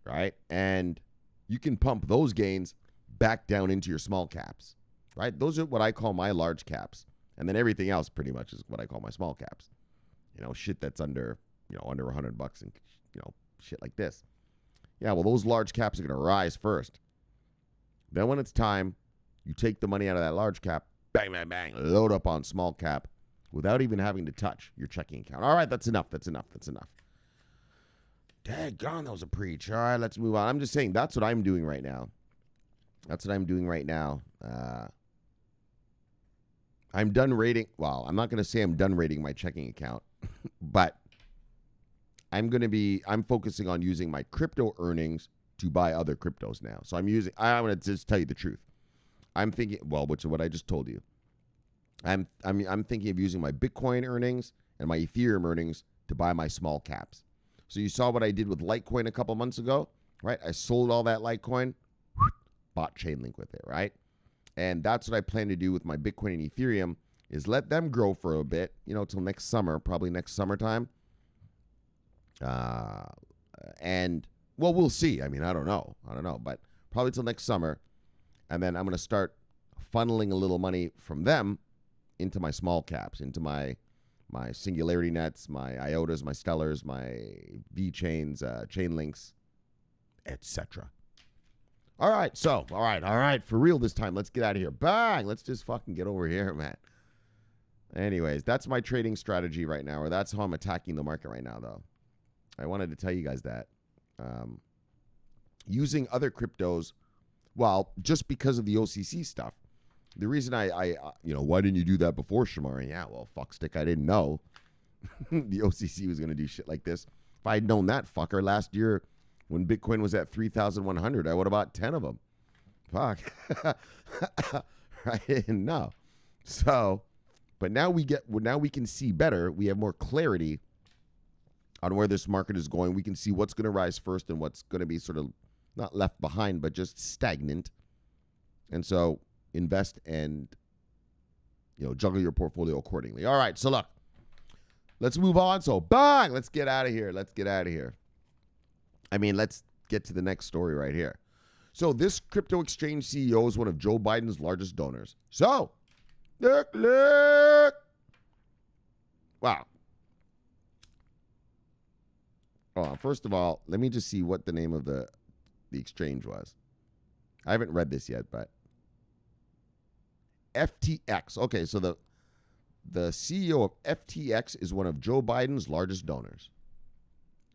Right? And you can pump those gains back down into your small caps. Right? Those are what I call my large caps. And then everything else pretty much is what I call my small caps. Shit that's under $100 and, shit like this. Yeah, well, those large caps are going to rise first. Then when it's time, you take the money out of that large cap, bang, bang, bang, load up on small cap without even having to touch your checking account. All right, that's enough. Daggone, that was a preach. All right, let's move on. I'm just saying that's what I'm doing right now. I'm done rating. Well, I'm not going to say I'm done rating my checking account, but I'm focusing on using my crypto earnings to buy other cryptos now. So I'm going to just tell you the truth. I'm thinking, which is what I just told you. I'm thinking of using my Bitcoin earnings and my Ethereum earnings to buy my small caps. So you saw what I did with Litecoin a couple months ago, right? I sold all that Litecoin, bought Chainlink with it, right? And that's what I plan to do with my Bitcoin and Ethereum is let them grow for a bit, till next summer, probably next summertime. And well, we'll see. I mean, I don't know, but probably till next summer. And then I'm going to start funneling a little money from them into my small caps, into my Singularity Nets, my IOTAs, my Stellars, my V-Chains, Chainlinks, etc. All right, for real this time. Let's get out of here. Bang! Let's just fucking get over here, man. Anyways, that's my trading strategy right now, or that's how I'm attacking the market right now, though. I wanted to tell you guys that. Using other cryptos, just because of the OCC stuff, The reason why didn't you do that before, Shomari? Yeah, well, fuck stick, I didn't know the OCC was going to do shit like this. If I had known that, fucker, last year when Bitcoin was at 3,100, I would have bought 10 of them. Fuck. I didn't know. So, but now we can see better. We have more clarity on where this market is going. We can see what's going to rise first and what's going to be sort of not left behind, but just stagnant. And so invest and, juggle your portfolio accordingly. All right. So look, let's move on. So bang, let's get out of here. Let's get to the next story right here. So this crypto exchange CEO is one of Joe Biden's largest donors. So, look. Wow. Oh, first of all, let me just see what the name of the exchange was. I haven't read this yet, but FTX. Okay, so the CEO of FTX is one of Joe Biden's largest donors.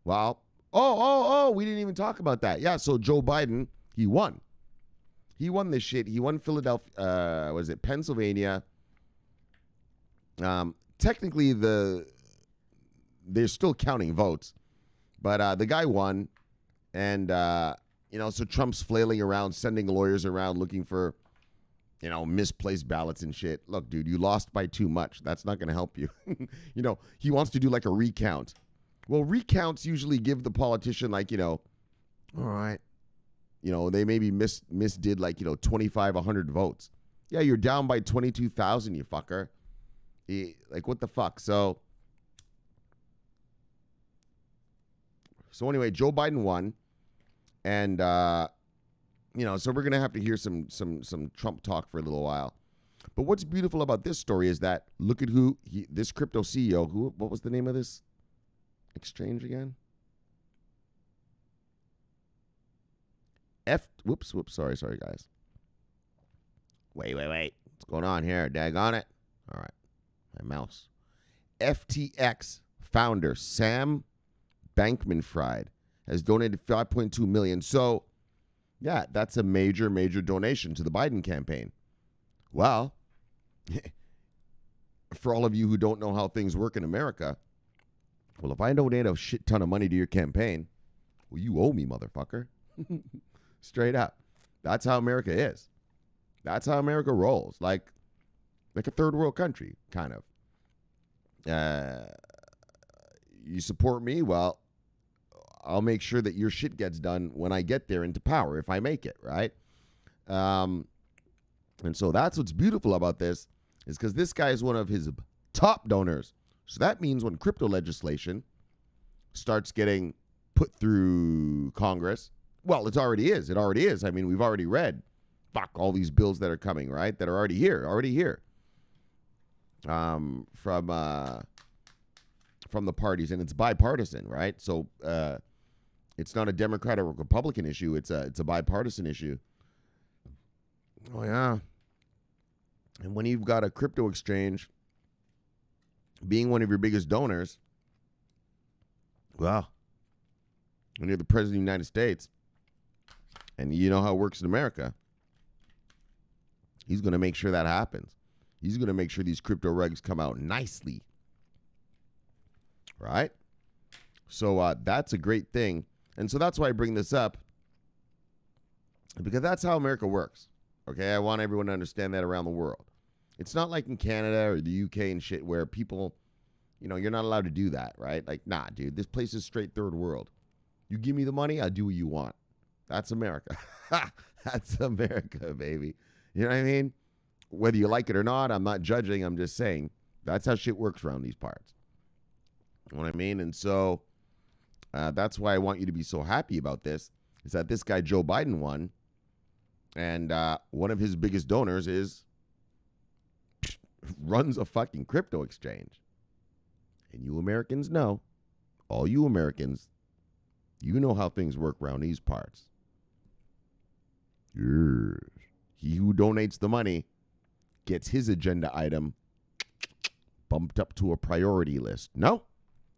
Wow. Oh, we didn't even talk about that. Yeah, so Joe Biden, he won. He won this shit. He won Philadelphia, Pennsylvania. Technically, they're still counting votes, but the guy won. And, so Trump's flailing around, sending lawyers around looking for, misplaced ballots and shit. Look, dude, you lost by too much. That's not going to help you. He wants to do like a recount. Well, recounts usually give the politician all right, they maybe misdid 2,500 votes. Yeah, you're down by 22,000, you fucker. What the fuck? So anyway, Joe Biden won, and so we're gonna have to hear some Trump talk for a little while. But what's beautiful about this story is that look at this crypto CEO. What was the name of this exchange again? Whoops, sorry guys. Wait. What's going on here? Daggone it. All right. My mouse. FTX founder Sam Bankman-Fried has donated $5.2 million. So, yeah, that's a major donation to the Biden campaign. Well, for all of you who don't know how things work in America, well, if I donate a shit ton of money to your campaign, well, you owe me, motherfucker. Straight up. That's how America is. That's how America rolls. Like a third world country, kind of. You support me? Well, I'll make sure that your shit gets done when I get there into power, if I make it, right? And so that's what's beautiful about this, is because this guy is one of his top donors. So that means when crypto legislation starts getting put through Congress, well, it already is. I mean, we've already read, all these bills that are coming, right? That are already here. From the parties, and it's bipartisan, right? So it's not a Democrat or Republican issue. It's a bipartisan issue. Oh yeah. And when you've got a crypto exchange being one of your biggest donors, well, when you're the president of the United States, and you know how it works in America, he's going to make sure that happens. He's going to make sure these crypto regs come out nicely. Right? So that's a great thing. And so that's why I bring this up, because that's how America works. Okay? I want everyone to understand that around the world. It's not like in Canada or the UK and shit where people, you're not allowed to do that, right? Like, nah, dude, this place is straight third world. You give me the money, I'll do what you want. That's America. That's America, baby. You know what I mean? Whether you like it or not, I'm not judging. I'm just saying that's how shit works around these parts. You know what I mean? And so that's why I want you to be so happy about this, is that this guy, Joe Biden, won. And one of his biggest donors runs a fucking crypto exchange. And you Americans know, all you Americans, you know how things work around these parts. Yes. He who donates the money gets his agenda item bumped up to a priority list. No?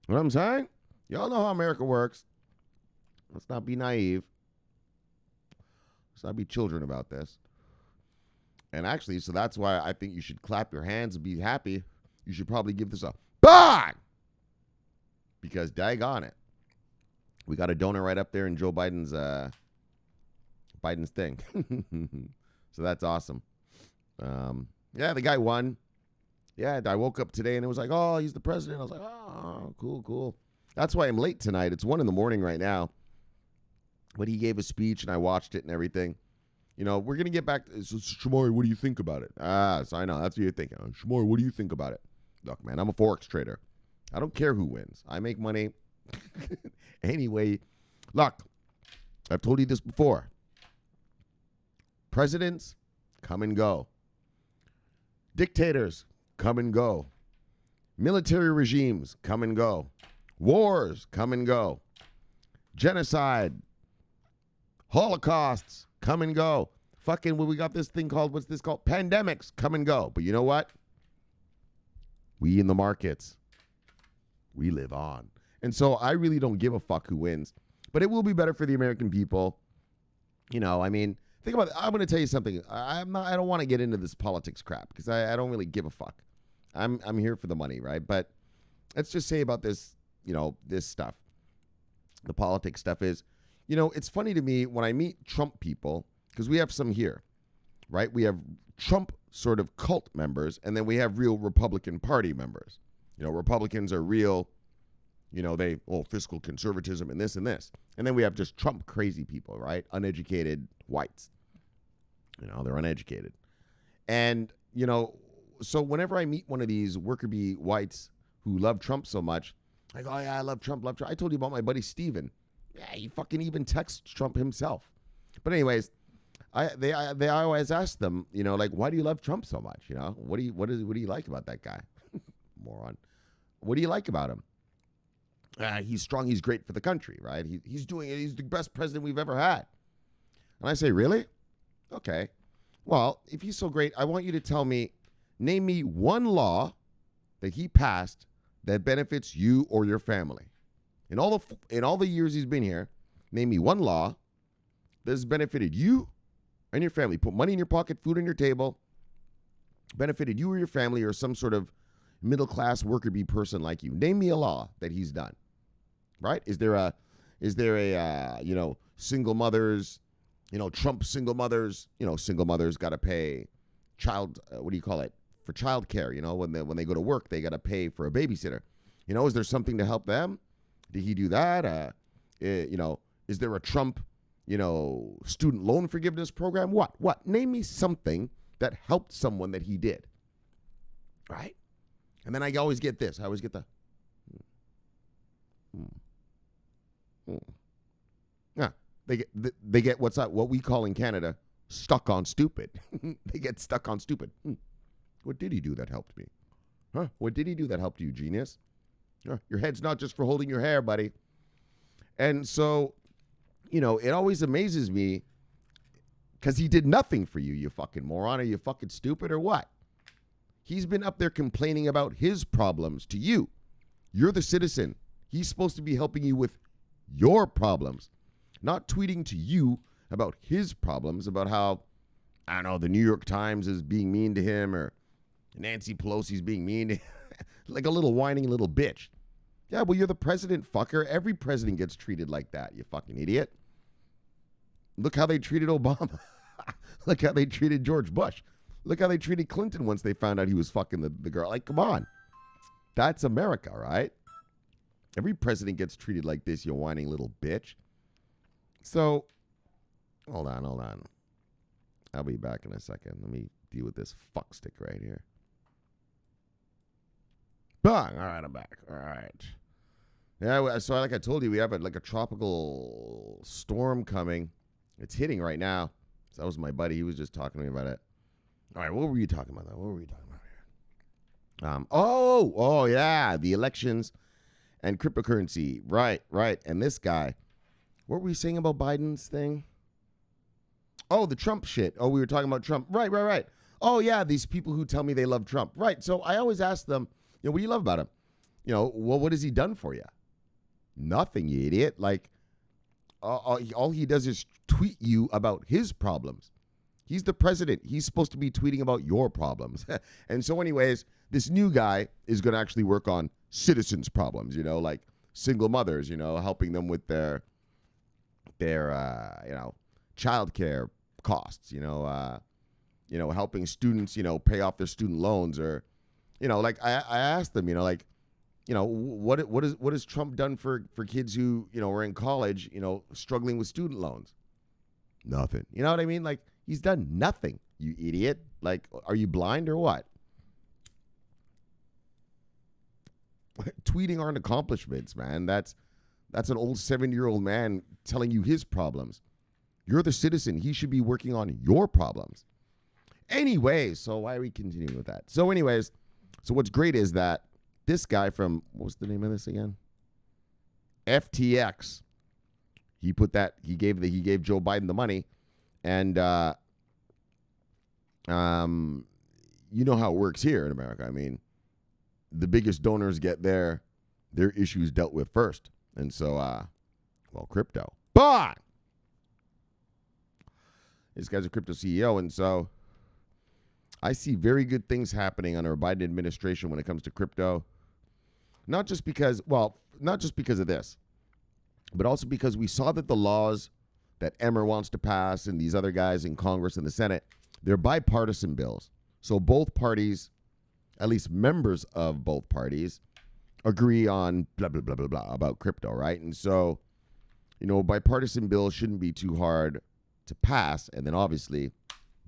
You know what I'm saying? Y'all know how America works. Let's not be naive. Let's not be children about this. And actually, so that's why I think you should clap your hands and be happy. You should probably give this a bang! Because daggone it. We got a donor right up there in Joe Biden's thing. So that's awesome. Yeah, the guy won. Yeah, I woke up today and it was like, oh, he's the president. I was like, oh, cool. That's why I'm late tonight. It's 1 a.m. right now. But he gave a speech and I watched it and everything. You know, we're going to get back to so, Shomari, what do you think about it? So I know. That's what you're thinking. Shomari, what do you think about it? Look, man, I'm a Forex trader. I don't care who wins. I make money anyway. Look, I've told you this before. Presidents come and go. Dictators come and go. Military regimes come and go. Wars come and go. Genocide. Holocausts come and go. Fucking, we got this thing called, what's this called? Pandemics come and go. But you know what? We in the markets, we live on. And so I really don't give a fuck who wins. But it will be better for the American people. You know, I mean, think about it. I'm going to tell you something. I don't want to get into this politics crap because I don't really give a fuck. I'm here for the money, right? But let's just say about this, you know, this stuff. The politics stuff is, you know, it's funny to me when I meet Trump people, because we have some here, right? We have Trump sort of cult members, and then we have real Republican Party members. You know, Republicans are real, you know, fiscal conservatism and this and this. And then we have just Trump crazy people, right? Uneducated whites. You know, they're uneducated. And, you know, so whenever I meet one of these worker bee whites who love Trump so much, I go, oh, yeah, I love Trump. I told you about my buddy Steven. Yeah, he fucking even texts Trump himself. But anyways, they always ask them, you know, like, why do you love Trump so much? You know, what do you like about that guy? Moron. What do you like about him? He's strong. He's great for the country, right? He's the best president we've ever had. And I say, really? Okay. Well, if he's so great, I want you to name me one law that he passed that benefits you or your family. In all the years he's been here, name me one law that has benefited you and your family. Put money in your pocket, food on your table, benefited you or your family or some sort of middle-class worker bee person like you. Name me a law that he's done. Right? Is there a you know, single mothers, you know, Trump single mothers, you know, single mothers got to pay for child care, you know, when they go to work, they got to pay for a babysitter. You know, is there something to help them? Did he do that? You know, is there a Trump, you know, student loan forgiveness program? What? Name me something that helped someone that he did. Right? And then I always get this. I always get the Yeah, they get what we call in Canada stuck on stupid. They get stuck on stupid. What did he do that helped me? Huh? What did he do that helped you, genius? Your head's not just for holding your hair, buddy. And so, you know, it always amazes me because he did nothing for you, you fucking moron. Are you fucking stupid or what? He's been up there complaining about his problems to you. You're the citizen. He's supposed to be helping you with your problems, not tweeting to you about his problems, about how, I don't know, the New York Times is being mean to him or Nancy Pelosi's being mean to him. Like a little whining little bitch. Yeah, well, you're the president, fucker. Every president gets treated like that, you fucking idiot. Look how they treated Obama. Look how they treated George Bush. Look how they treated Clinton once they found out he was fucking the girl. Like, come on. That's America, right? Every president gets treated like this, you whining little bitch. So, hold on. I'll be back in a second. Let me deal with this fuck stick right here. Bang! All right, I'm back. All right. Yeah, so like I told you, we have a tropical storm coming. It's hitting right now. So that was my buddy. He was just talking to me about it. All right, what were you talking about, though? What were you talking about here? Oh, yeah, the elections and cryptocurrency. Right. And this guy, what were we saying about Biden's thing? Oh, the Trump shit. Oh, we were talking about Trump. Right. Oh, yeah, these people who tell me they love Trump. Right. So I always ask them, you know, what do you love about him? You know, well, what has he done for you? Nothing, you idiot. Like, all he does is tweet you about his problems. He's the president. He's supposed to be tweeting about your problems. And so anyways, this new guy is going to actually work on citizens' problems, like single mothers, helping them with their childcare costs, helping students, pay off their student loans, or, like I asked them, what has Trump done for kids who, are in college, struggling with student loans? Nothing. You know what I mean? Like, he's done nothing, you idiot. Like, are you blind or what? Tweeting aren't accomplishments, man. That's an old 70-year-old man telling you his problems. You're the citizen. He should be working on your problems. Anyways, so why are we continuing with that? So anyways, so what's great is that this guy from, what's the name of this again? FTX. He gave Joe Biden the money, and you know how it works here in America. I mean, the biggest donors get their issues dealt with first. And so, crypto. But this guy's a crypto CEO, and so I see very good things happening under a Biden administration when it comes to crypto. Not just because of this, but also because we saw that the laws that Emmer wants to pass and these other guys in Congress and the Senate, they're bipartisan bills. So both parties, at least members of both parties, agree on blah, blah, blah, blah, blah about crypto, right? And so, bipartisan bills shouldn't be too hard to pass. And then obviously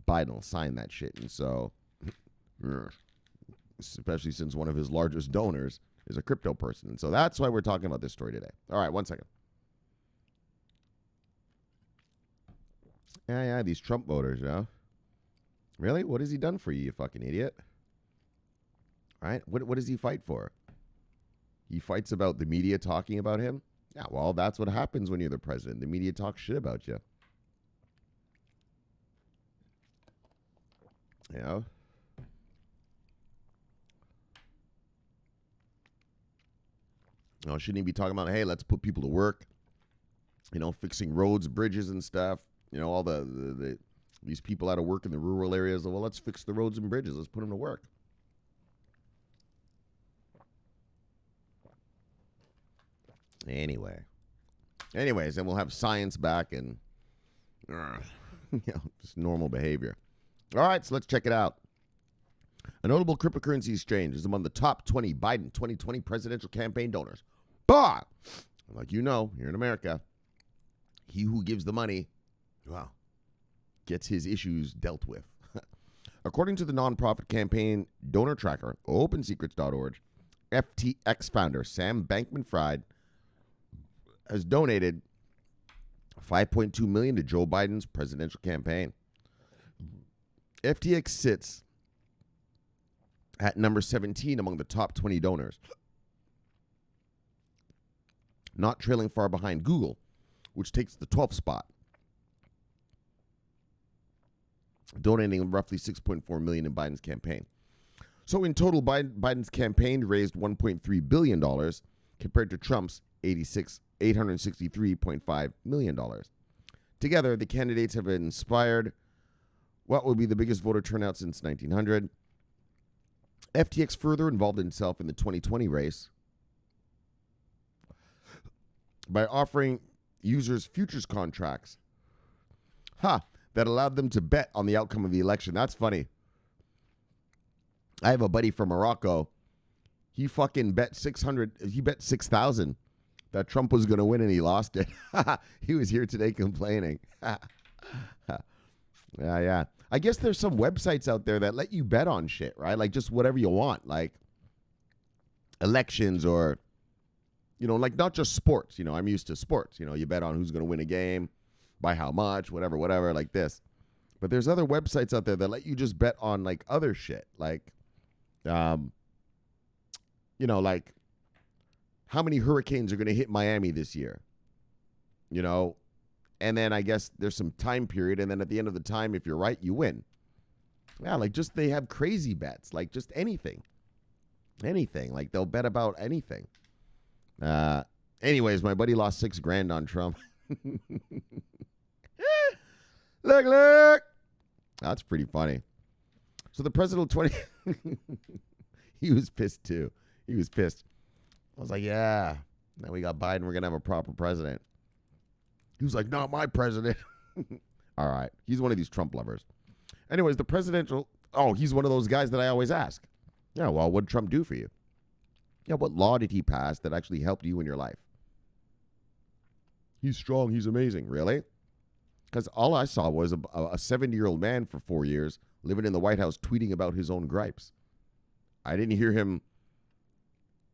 Biden will sign that shit. And so, especially since one of his largest donors is a crypto person. And so that's why we're talking about this story today. All right, 1 second. Yeah, these Trump voters, Really? What has he done for you, you fucking idiot? Right? What does he fight for? He fights about the media talking about him? Yeah, well, that's what happens when you're the president. The media talks shit about you. Shouldn't he be talking about, hey, let's put people to work, fixing roads, bridges and stuff, all these people out of work in the rural areas. Well, let's fix the roads and bridges. Let's put them to work. Anyways, then we'll have science back and just normal behavior. All right, so let's check it out. A notable cryptocurrency exchange is among the top 20 Biden 2020 presidential campaign donors. But, like here in America, he who gives the money, gets his issues dealt with. According to the nonprofit campaign donor tracker, OpenSecrets.org, FTX founder Sam Bankman-Fried has donated $5.2 million to Joe Biden's presidential campaign. FTX sits at number 17 among the top 20 donors, not trailing far behind Google, which takes the 12th spot, donating roughly $6.4 million in Biden's campaign. So in total, Biden's campaign raised $1.3 billion compared to Trump's $863.5 million. Together, the candidates have inspired what will be the biggest voter turnout since 1900. FTX further involved himself in the 2020 race by offering users futures contracts that allowed them to bet on the outcome of the election. That's funny. I have a buddy from Morocco. He fucking bet 6,000 that Trump was going to win, and he lost it. He was here today complaining. Yeah. I guess there's some websites out there that let you bet on shit, right? Like just whatever you want, like elections or, like not just sports. I'm used to sports. You bet on who's going to win a game, by how much, whatever, like this. But there's other websites out there that let you just bet on like other shit, like, like how many hurricanes are going to hit Miami this year, and then I guess there's some time period. And then at the end of the time, if you're right, you win. Yeah. Like just, they have crazy bets, like just anything, like they'll bet about anything. Anyways, my buddy lost $6,000 on Trump. Look. That's pretty funny. So the president of 20, he was pissed too. He was pissed. I was like, yeah, now we got Biden. We're going to have a proper president. He was like, not my president. All right. He's one of these Trump lovers. Anyways, the presidential, he's one of those guys that I always ask. Yeah, well, what did Trump do for you? Yeah, what law did he pass that actually helped you in your life? He's strong. He's amazing. Really? Because all I saw was a 70-year-old man for 4 years living in the White House tweeting about his own gripes. I didn't hear him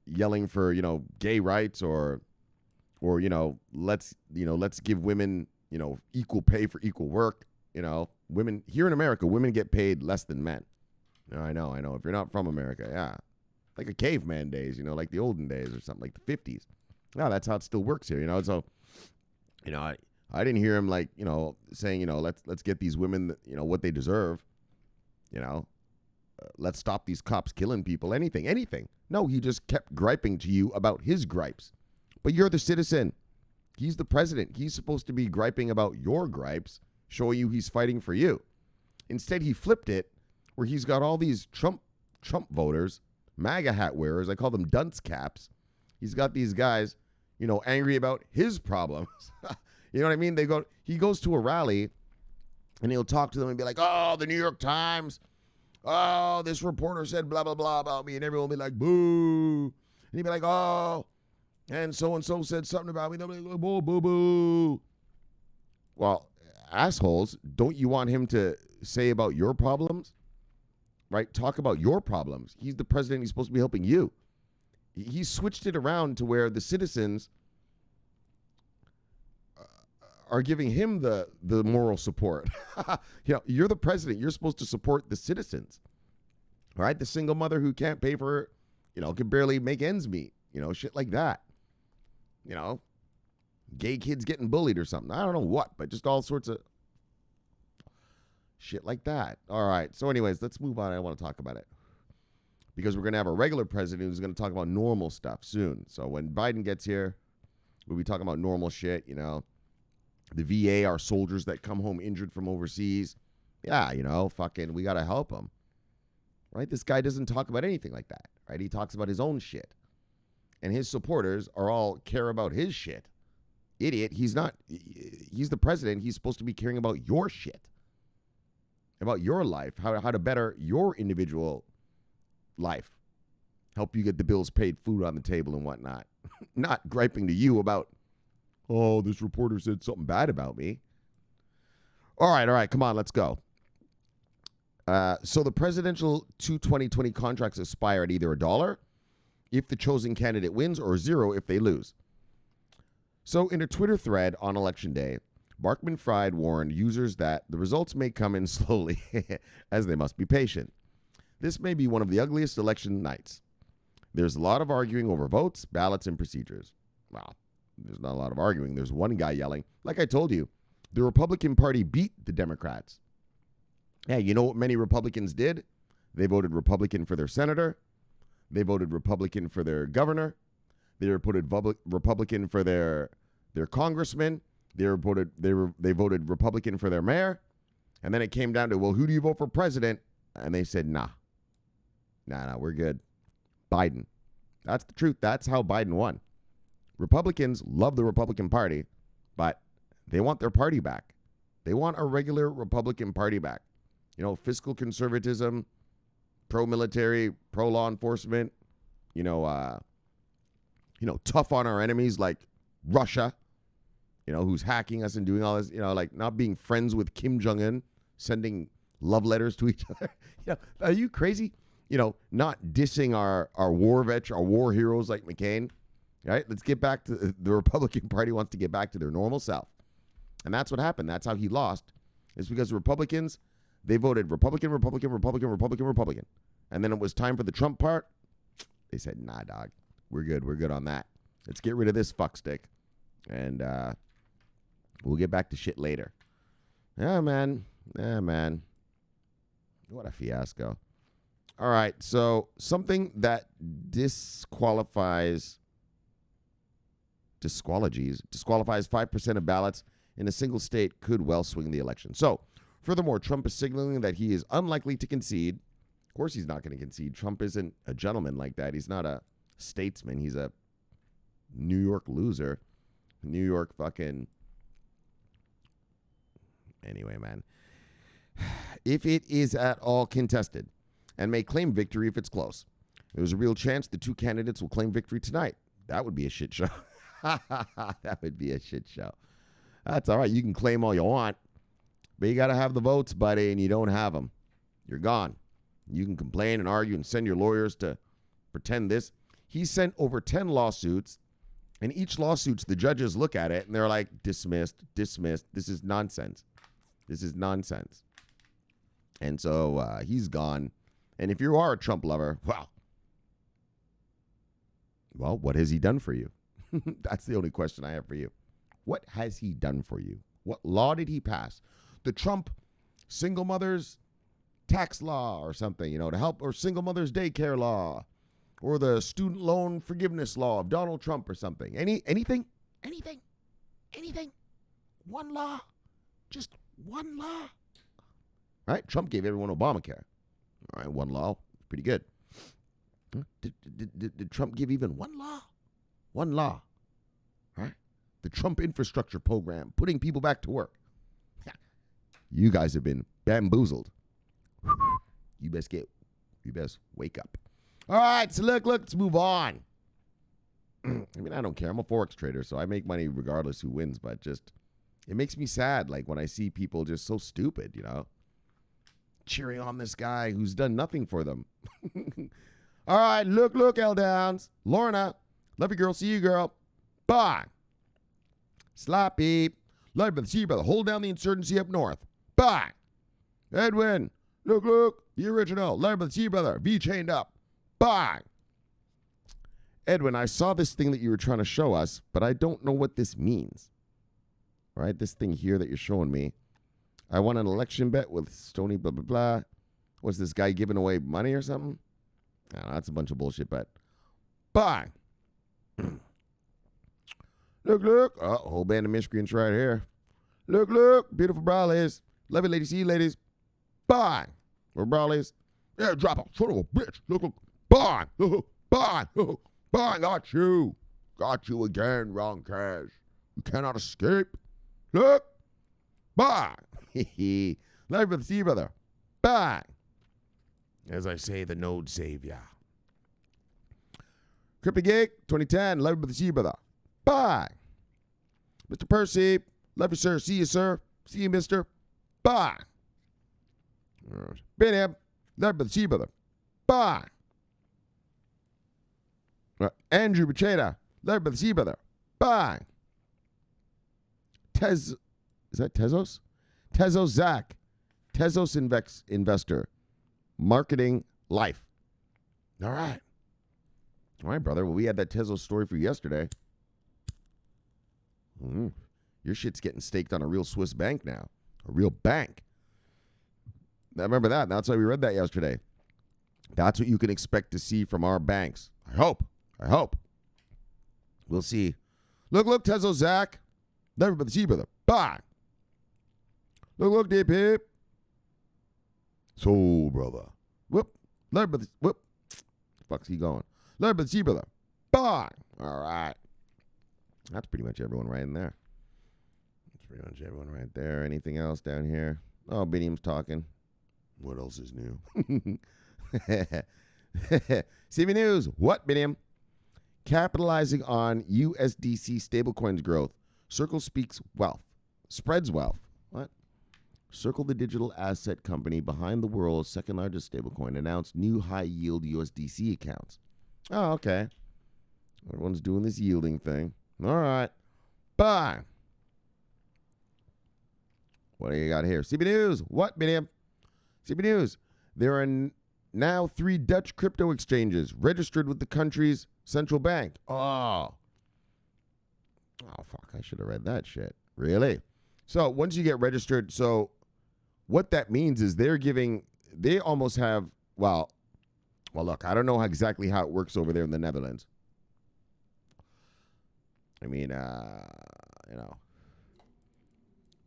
yelling for, gay rights or let's give women, equal pay for equal work. Women here in America, women get paid less than men. I know. If you're not from America, yeah. Like a caveman days, like the olden days or something, like the 50s. Yeah, that's how it still works here, So, I didn't hear him saying, let's get these women, what they deserve. Let's stop these cops killing people, anything. No, he just kept griping to you about his gripes. But you're the citizen. He's the president. He's supposed to be griping about your gripes, showing you he's fighting for you. Instead, he flipped it where he's got all these Trump voters, MAGA hat wearers. I call them dunce caps. He's got these guys, angry about his problems. You know what I mean? He goes to a rally and he'll talk to them and be like, oh, the New York Times. Oh, this reporter said blah, blah, blah about me. And everyone will be like, boo. And he'd be like, oh, and so said something about me. They'll be like, boo, boo, boo. Well, assholes, don't you want him to say about your problems? Right? Talk about your problems. He's the president. He's supposed to be helping you. He switched it around to where the citizens are giving him the moral support. You're the president. You're supposed to support the citizens. All right? The single mother who can't pay for, can barely make ends meet. Shit like that. Gay kids getting bullied or something. I don't know what, but just all sorts of shit like that. All right. So anyways, let's move on. I want to talk about it. Because we're going to have a regular president who's going to talk about normal stuff soon. So when Biden gets here, we'll be talking about normal shit, The VA, our soldiers that come home injured from overseas. Yeah, fucking, we got to help them. Right? This guy doesn't talk about anything like that. Right? He talks about his own shit. And his supporters all care about his shit. Idiot. He's not. He's the president. He's supposed to be caring about your shit. About your life. How to better your individual life. Help you get the bills paid, food on the table and whatnot. Not griping to you about, oh, this reporter said something bad about me. All right. Come on, let's go. So the presidential 2020 contracts expire at either $1 if the chosen candidate wins or $0 if they lose. So in a Twitter thread on Election Day, Barkman Fried warned users that the results may come in slowly as they must be patient. This may be one of the ugliest election nights. There's a lot of arguing over votes, ballots, and procedures. Well, there's not a lot of arguing. There's one guy yelling. Like I told you, the Republican Party beat the Democrats. Yeah, you know what many Republicans did? They voted Republican for their senator. They voted Republican for their governor. They voted Republican for their congressman. They voted Republican for their mayor. And then it came down to, well, who do you vote for president? And they said, nah, we're good. Biden. That's the truth. That's how Biden won. Republicans love the Republican Party, but they want their party back. They want a regular Republican Party back. Fiscal conservatism, pro-military, pro-law enforcement, tough on our enemies like Russia, who's hacking us and doing all this, like not being friends with Kim Jong-un, sending love letters to each other. Are you crazy? Not dissing our war vets, our war heroes like McCain. Right? Let's get back to the Republican Party wants to get back to their normal self. And that's what happened. That's how he lost. It's because the Republicans, they voted Republican. And then it was time for the Trump part. They said, nah, dog, we're good. We're good on that. Let's get rid of this fuckstick. And we'll get back to shit later. Yeah, man. What a fiasco. All right. So something that disqualifies 5% of ballots in a single state could well swing the election. So Furthermore, Trump is signaling that he is unlikely to concede. Of course he's not going to concede. Trump isn't a gentleman like that. He's not a statesman. He's a New York loser. New York fucking... Anyway, man. If it is at all contested, and may claim victory if it's close, there's a real chance the two candidates will claim victory tonight. That would be a shit show. That would be a shit show. That's all right. You can claim all you want, but you got to have the votes, buddy, and you don't have them. You're gone. You can complain and argue and send your lawyers to pretend this. He sent over 10 lawsuits, and each lawsuits, the judges look at it, and they're like, dismissed, dismissed. This is nonsense. This is nonsense. And so he's gone. And if you are a Trump lover, well, what has he done for you? That's the only question I have for you. What has he done for you? What law did he pass? The Trump single mothers tax law or something, to help, or single mothers daycare law, or the student loan forgiveness law of Donald Trump or something. Anything? One law? Just one law? Right? Trump gave everyone Obamacare. All right, one law. Pretty good. Did Trump give even one law? One law. Right? The Trump infrastructure program, putting people back to work. You guys have been bamboozled. You best wake up. All right, so look, let's move on. I mean, I don't care. I'm a Forex trader, so I make money regardless who wins, but just, it makes me sad, like, when I see people just so stupid, cheering on this guy who's done nothing for them. All right, look, L Downs. Lorna, love you, girl. See you, girl. Bye. Sloppy. Love you, see you, brother. Hold down the insurgency up north. Bye. Edwin, look, the original. Love you, see you, brother. V chained up. Bye. Edwin, I saw this thing that you were trying to show us, but I don't know what this means. All right, this thing here that you're showing me. I won an election bet with Stony blah, blah, blah. Was this guy giving away money or something? I don't know, that's a bunch of bullshit, but bye. Look. Oh, whole band of miscreants right here. Look, beautiful browlies. Love you, ladies. See you, ladies. Bye. We're browlies. Yeah, drop a son of a bitch. Look. Bye. Bye. Bye. Got you. Got you again, wrong cash. You cannot escape. Look. Bye. Love you, see you, brother. Bye. As I say, the node savior. Crippy Gig, 2010. Love you, see you, brother. Bye. Mr. Percy, love you, sir. See you, sir. See you, mister. Bye. Benham, love you, see you, brother. Bye. Andrew Bacheta, love you, see you, brother. Bye. Is that Tezos? Tezos Zach. Tezos investor. Marketing life. All right, brother. Well, we had that Tezos story for you yesterday. Your shit's getting staked on a real Swiss bank now. A real bank. I remember that. That's why we read that yesterday. That's what you can expect to see from our banks. I hope. We'll see. Look, Tezos Zach. Never but the see, brother. Bye. Look, deep hip. So, brother. Whoop. Whoop. Fuck's he going? Let me see, brother. Bye. All right. That's pretty much everyone right in there. That's pretty much everyone right there. Anything else down here? Oh, Biniam's talking. What else is new? CBNEWS. What, Biniam? Capitalizing on USDC stablecoins growth. Circle speaks wealth. Spreads wealth. What? Circle, the digital asset company behind the world's second largest stablecoin, announced new high-yield USDC accounts. Oh, okay. Everyone's doing this yielding thing. All right. Bye. What do you got here? CBNEWS. What, Biniam? CBNEWS. There are now 3 Dutch crypto exchanges registered with the country's central bank. Oh, fuck. I should have read that shit. Really? So once you get registered, so what that means is they almost have, well, look, I don't know exactly how it works over there in the Netherlands. I mean,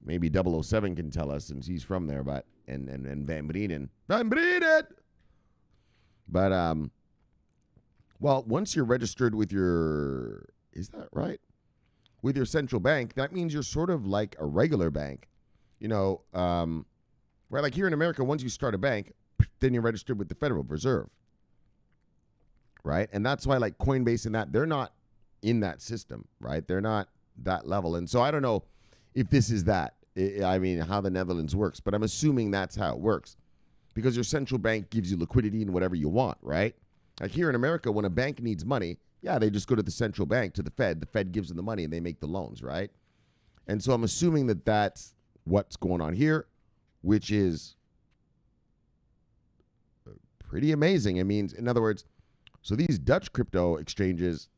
Maybe 007 can tell us since he's from there, but and Van Breden. Van Breden! But well, once you're registered with your, is that right? With your central bank, that means you're sort of like a regular bank. You know, right? Like here in America, once you start a bank, then you're registered with the Federal Reserve. Right? And that's why like Coinbase and that, they're not in that system, right? They're not that level. And so I don't know if this is that. I mean, how the Netherlands works, but I'm assuming that's how it works because your central bank gives you liquidity and whatever you want, right? Like here in America, when a bank needs money, yeah, they just go to the central bank, to the Fed. The Fed gives them the money and they make the loans, right? And so I'm assuming that that's what's going on here, which is pretty amazing. It means, in other words, so these Dutch crypto exchanges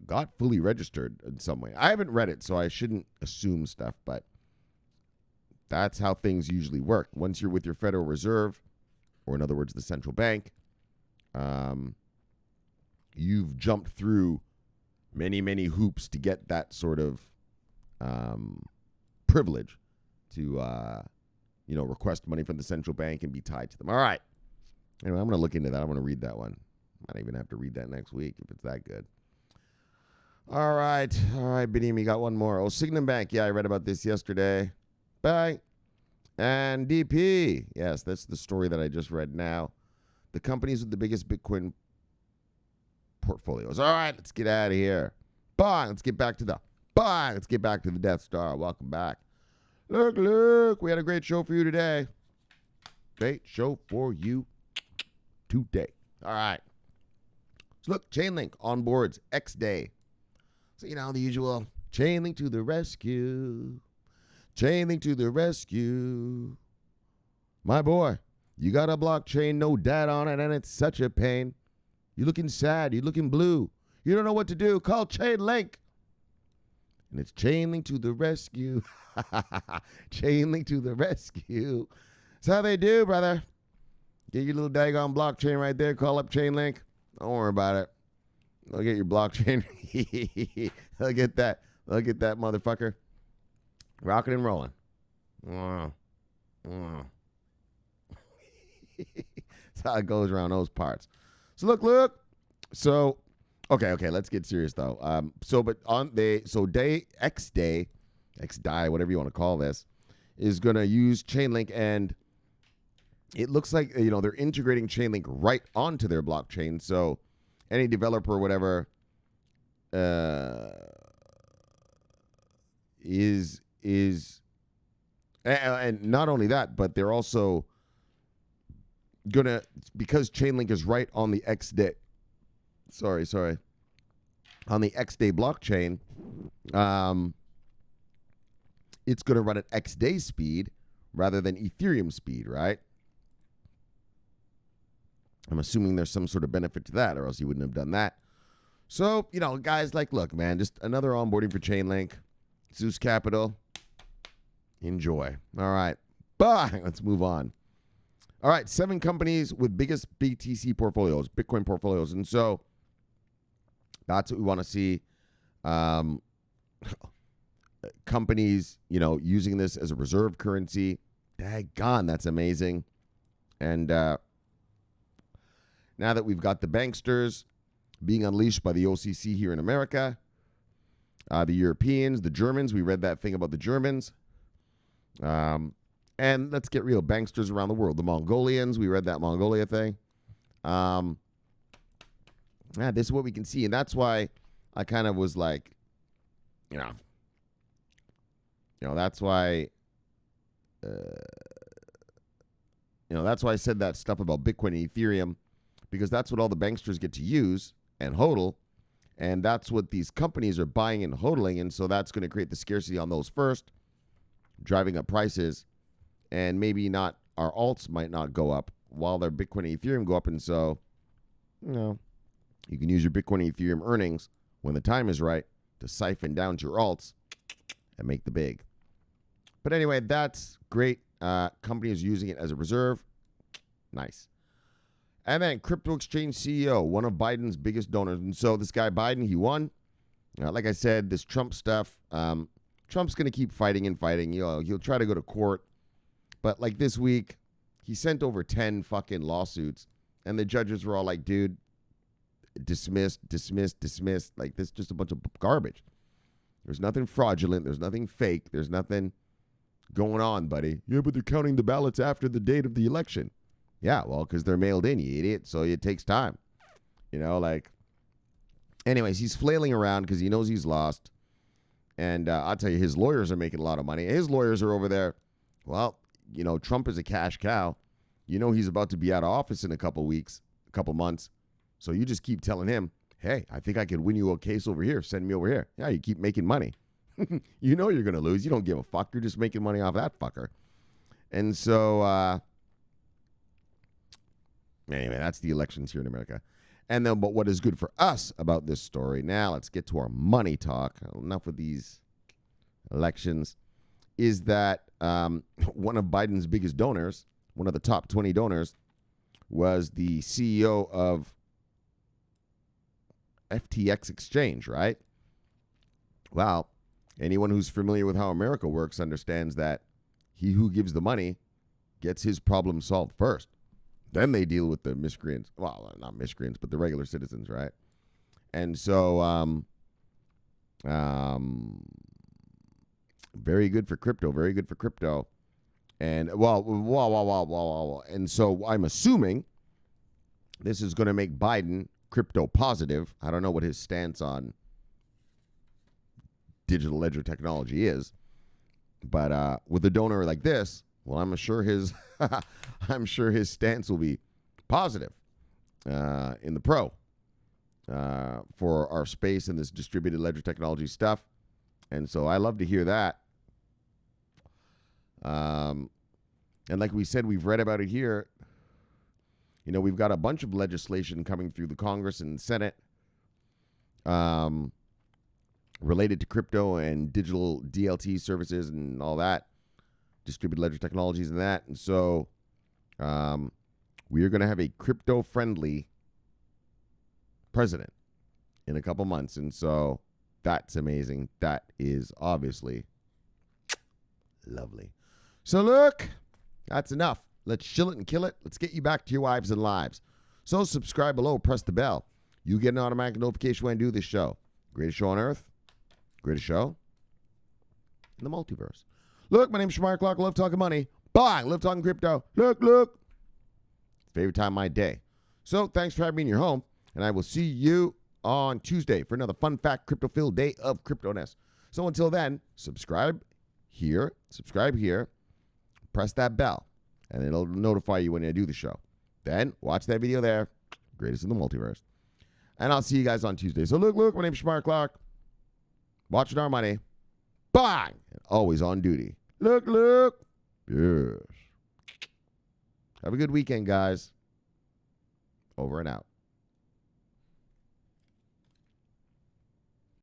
got fully registered in some way. I haven't read it, so I shouldn't assume stuff, but that's how things usually work. Once you're with your Federal Reserve, or in other words, the central bank, you've jumped through many, many hoops to get that sort of privilege to, request money from the central bank and be tied to them. All right. Anyway, I'm going to look into that. I'm going to read that one. I might even have to read that next week if it's that good. All right, Benim, you got one more. Oh, Signum Bank. Yeah, I read about this yesterday. Bye. And DP. Yes, that's the story that I just read now. The companies with the biggest Bitcoin portfolios. All right, let's get out of here. Bye. Let's get back to the Death Star. Welcome back. Look, we had a great show for you today. Great show for you today. All right. So look, Chainlink onboards xDai. So, the usual, Chainlink to the rescue. Chainlink to the rescue. My boy, you got a blockchain, no data on it, and it's such a pain. You're looking sad. You're looking blue. You don't know what to do. Call Chainlink. And it's Chainlink to the rescue. Chainlink to the rescue. That's how they do, brother. Get your little daggone blockchain right there. Call up Chainlink. Don't worry about it. They'll get your blockchain. They'll get that motherfucker. Rocking and rolling. That's how it goes around those parts. So look. So, okay, let's get serious though. xDai, whatever you want to call this, is going to use Chainlink, and it looks like they're integrating Chainlink right onto their blockchain. So any developer or whatever is and not only that, but they're also gonna, because Chainlink is right on the xDai. On the xDai blockchain, it's gonna run at xDai speed rather than Ethereum speed, right? I'm assuming there's some sort of benefit to that, or else you wouldn't have done that. So, guys, look, man, just another onboarding for Chainlink. Zeus Capital. Enjoy. All right. Bye. Let's move on. All right. 7 companies with biggest BTC portfolios, Bitcoin portfolios. And so that's what we want to see. Companies, using this as a reserve currency. Daggone, that's amazing. And now that we've got the banksters being unleashed by the OCC here in America, the Europeans, the Germans, we read that thing about the Germans. And let's get real, banksters around the world. The Mongolians, we read that Mongolia thing. This is what we can see. And that's why I kind of was like, that's why, that's why I said that stuff about Bitcoin and Ethereum, because that's what all the banksters get to use and hodl, and that's what these companies are buying and hodling, and so that's going to create the scarcity on those first, driving up prices, and maybe not, our alts might not go up while their Bitcoin and Ethereum go up, and so, you can use your Bitcoin and Ethereum earnings when the time is right to siphon down to your alts and make the big. But anyway, that's great. Companies using it as a reserve. Nice. And then crypto exchange CEO, one of Biden's biggest donors. And so this guy Biden, he won. Like I said, this Trump stuff, Trump's going to keep fighting and fighting. He'll try to go to court. But like this week, he sent over 10 fucking lawsuits. And the judges were all like, dude, dismissed. Like, this is just a bunch of garbage. There's nothing fraudulent. There's nothing fake. There's nothing going on, buddy. Yeah, but they're counting the ballots after the date of the election. Yeah, well, because they're mailed in, you idiot. So it takes time. Anyways, he's flailing around because he knows he's lost. And I'll tell you, his lawyers are making a lot of money. His lawyers are over there. Well, Trump is a cash cow. He's about to be out of office in a couple months. So you just keep telling him, hey, I think I could win you a case over here. Send me over here. Yeah, you keep making money. You're going to lose. You don't give a fuck. You're just making money off that fucker. And so, anyway, that's the elections here in America. And then, but what is good for us about this story? Now, let's get to our money talk. Enough with these elections. Is that one of Biden's biggest donors, one of the top 20 donors, was the CEO of FTX Exchange, right? Well, anyone who's familiar with how America works understands that he who gives the money gets his problem solved first. Then they deal with the miscreants. Well, not miscreants, but the regular citizens, right? And so, very good for crypto. Very good for crypto. And and so I'm assuming this is going to make Biden crypto positive. I don't know what his stance on digital ledger technology is, but with a donor like this, well, I'm sure his stance will be positive in the pro for our space and this distributed ledger technology stuff. And so I love to hear that. And like we said, we've read about it here. We've got a bunch of legislation coming through the Congress and Senate related to crypto and digital DLT services and all that, distributed ledger technologies and that. And so we are going to have a crypto-friendly president in a couple months. And so that's amazing. That is obviously lovely. So look, that's enough. Let's chill it and kill it. Let's get you back to your wives and lives. So subscribe below, press the bell. You get an automatic notification when I do this show. Greatest show on earth. Greatest show in the multiverse. Look, my name's Shomari Clarke. I love talking money. Bye. Love talking crypto. Look. Favorite time of my day. So thanks for having me in your home. And I will see you on Tuesday for another fun fact crypto-filled day of cryptoness. So until then, subscribe here, press that bell, and it'll notify you when I do the show. Then watch that video there, greatest in the multiverse. And I'll see you guys on Tuesday. So look, my name's Shomari Clarke. Watching our money. Bang! And always on duty. Look. Yes. Have a good weekend, guys. Over and out.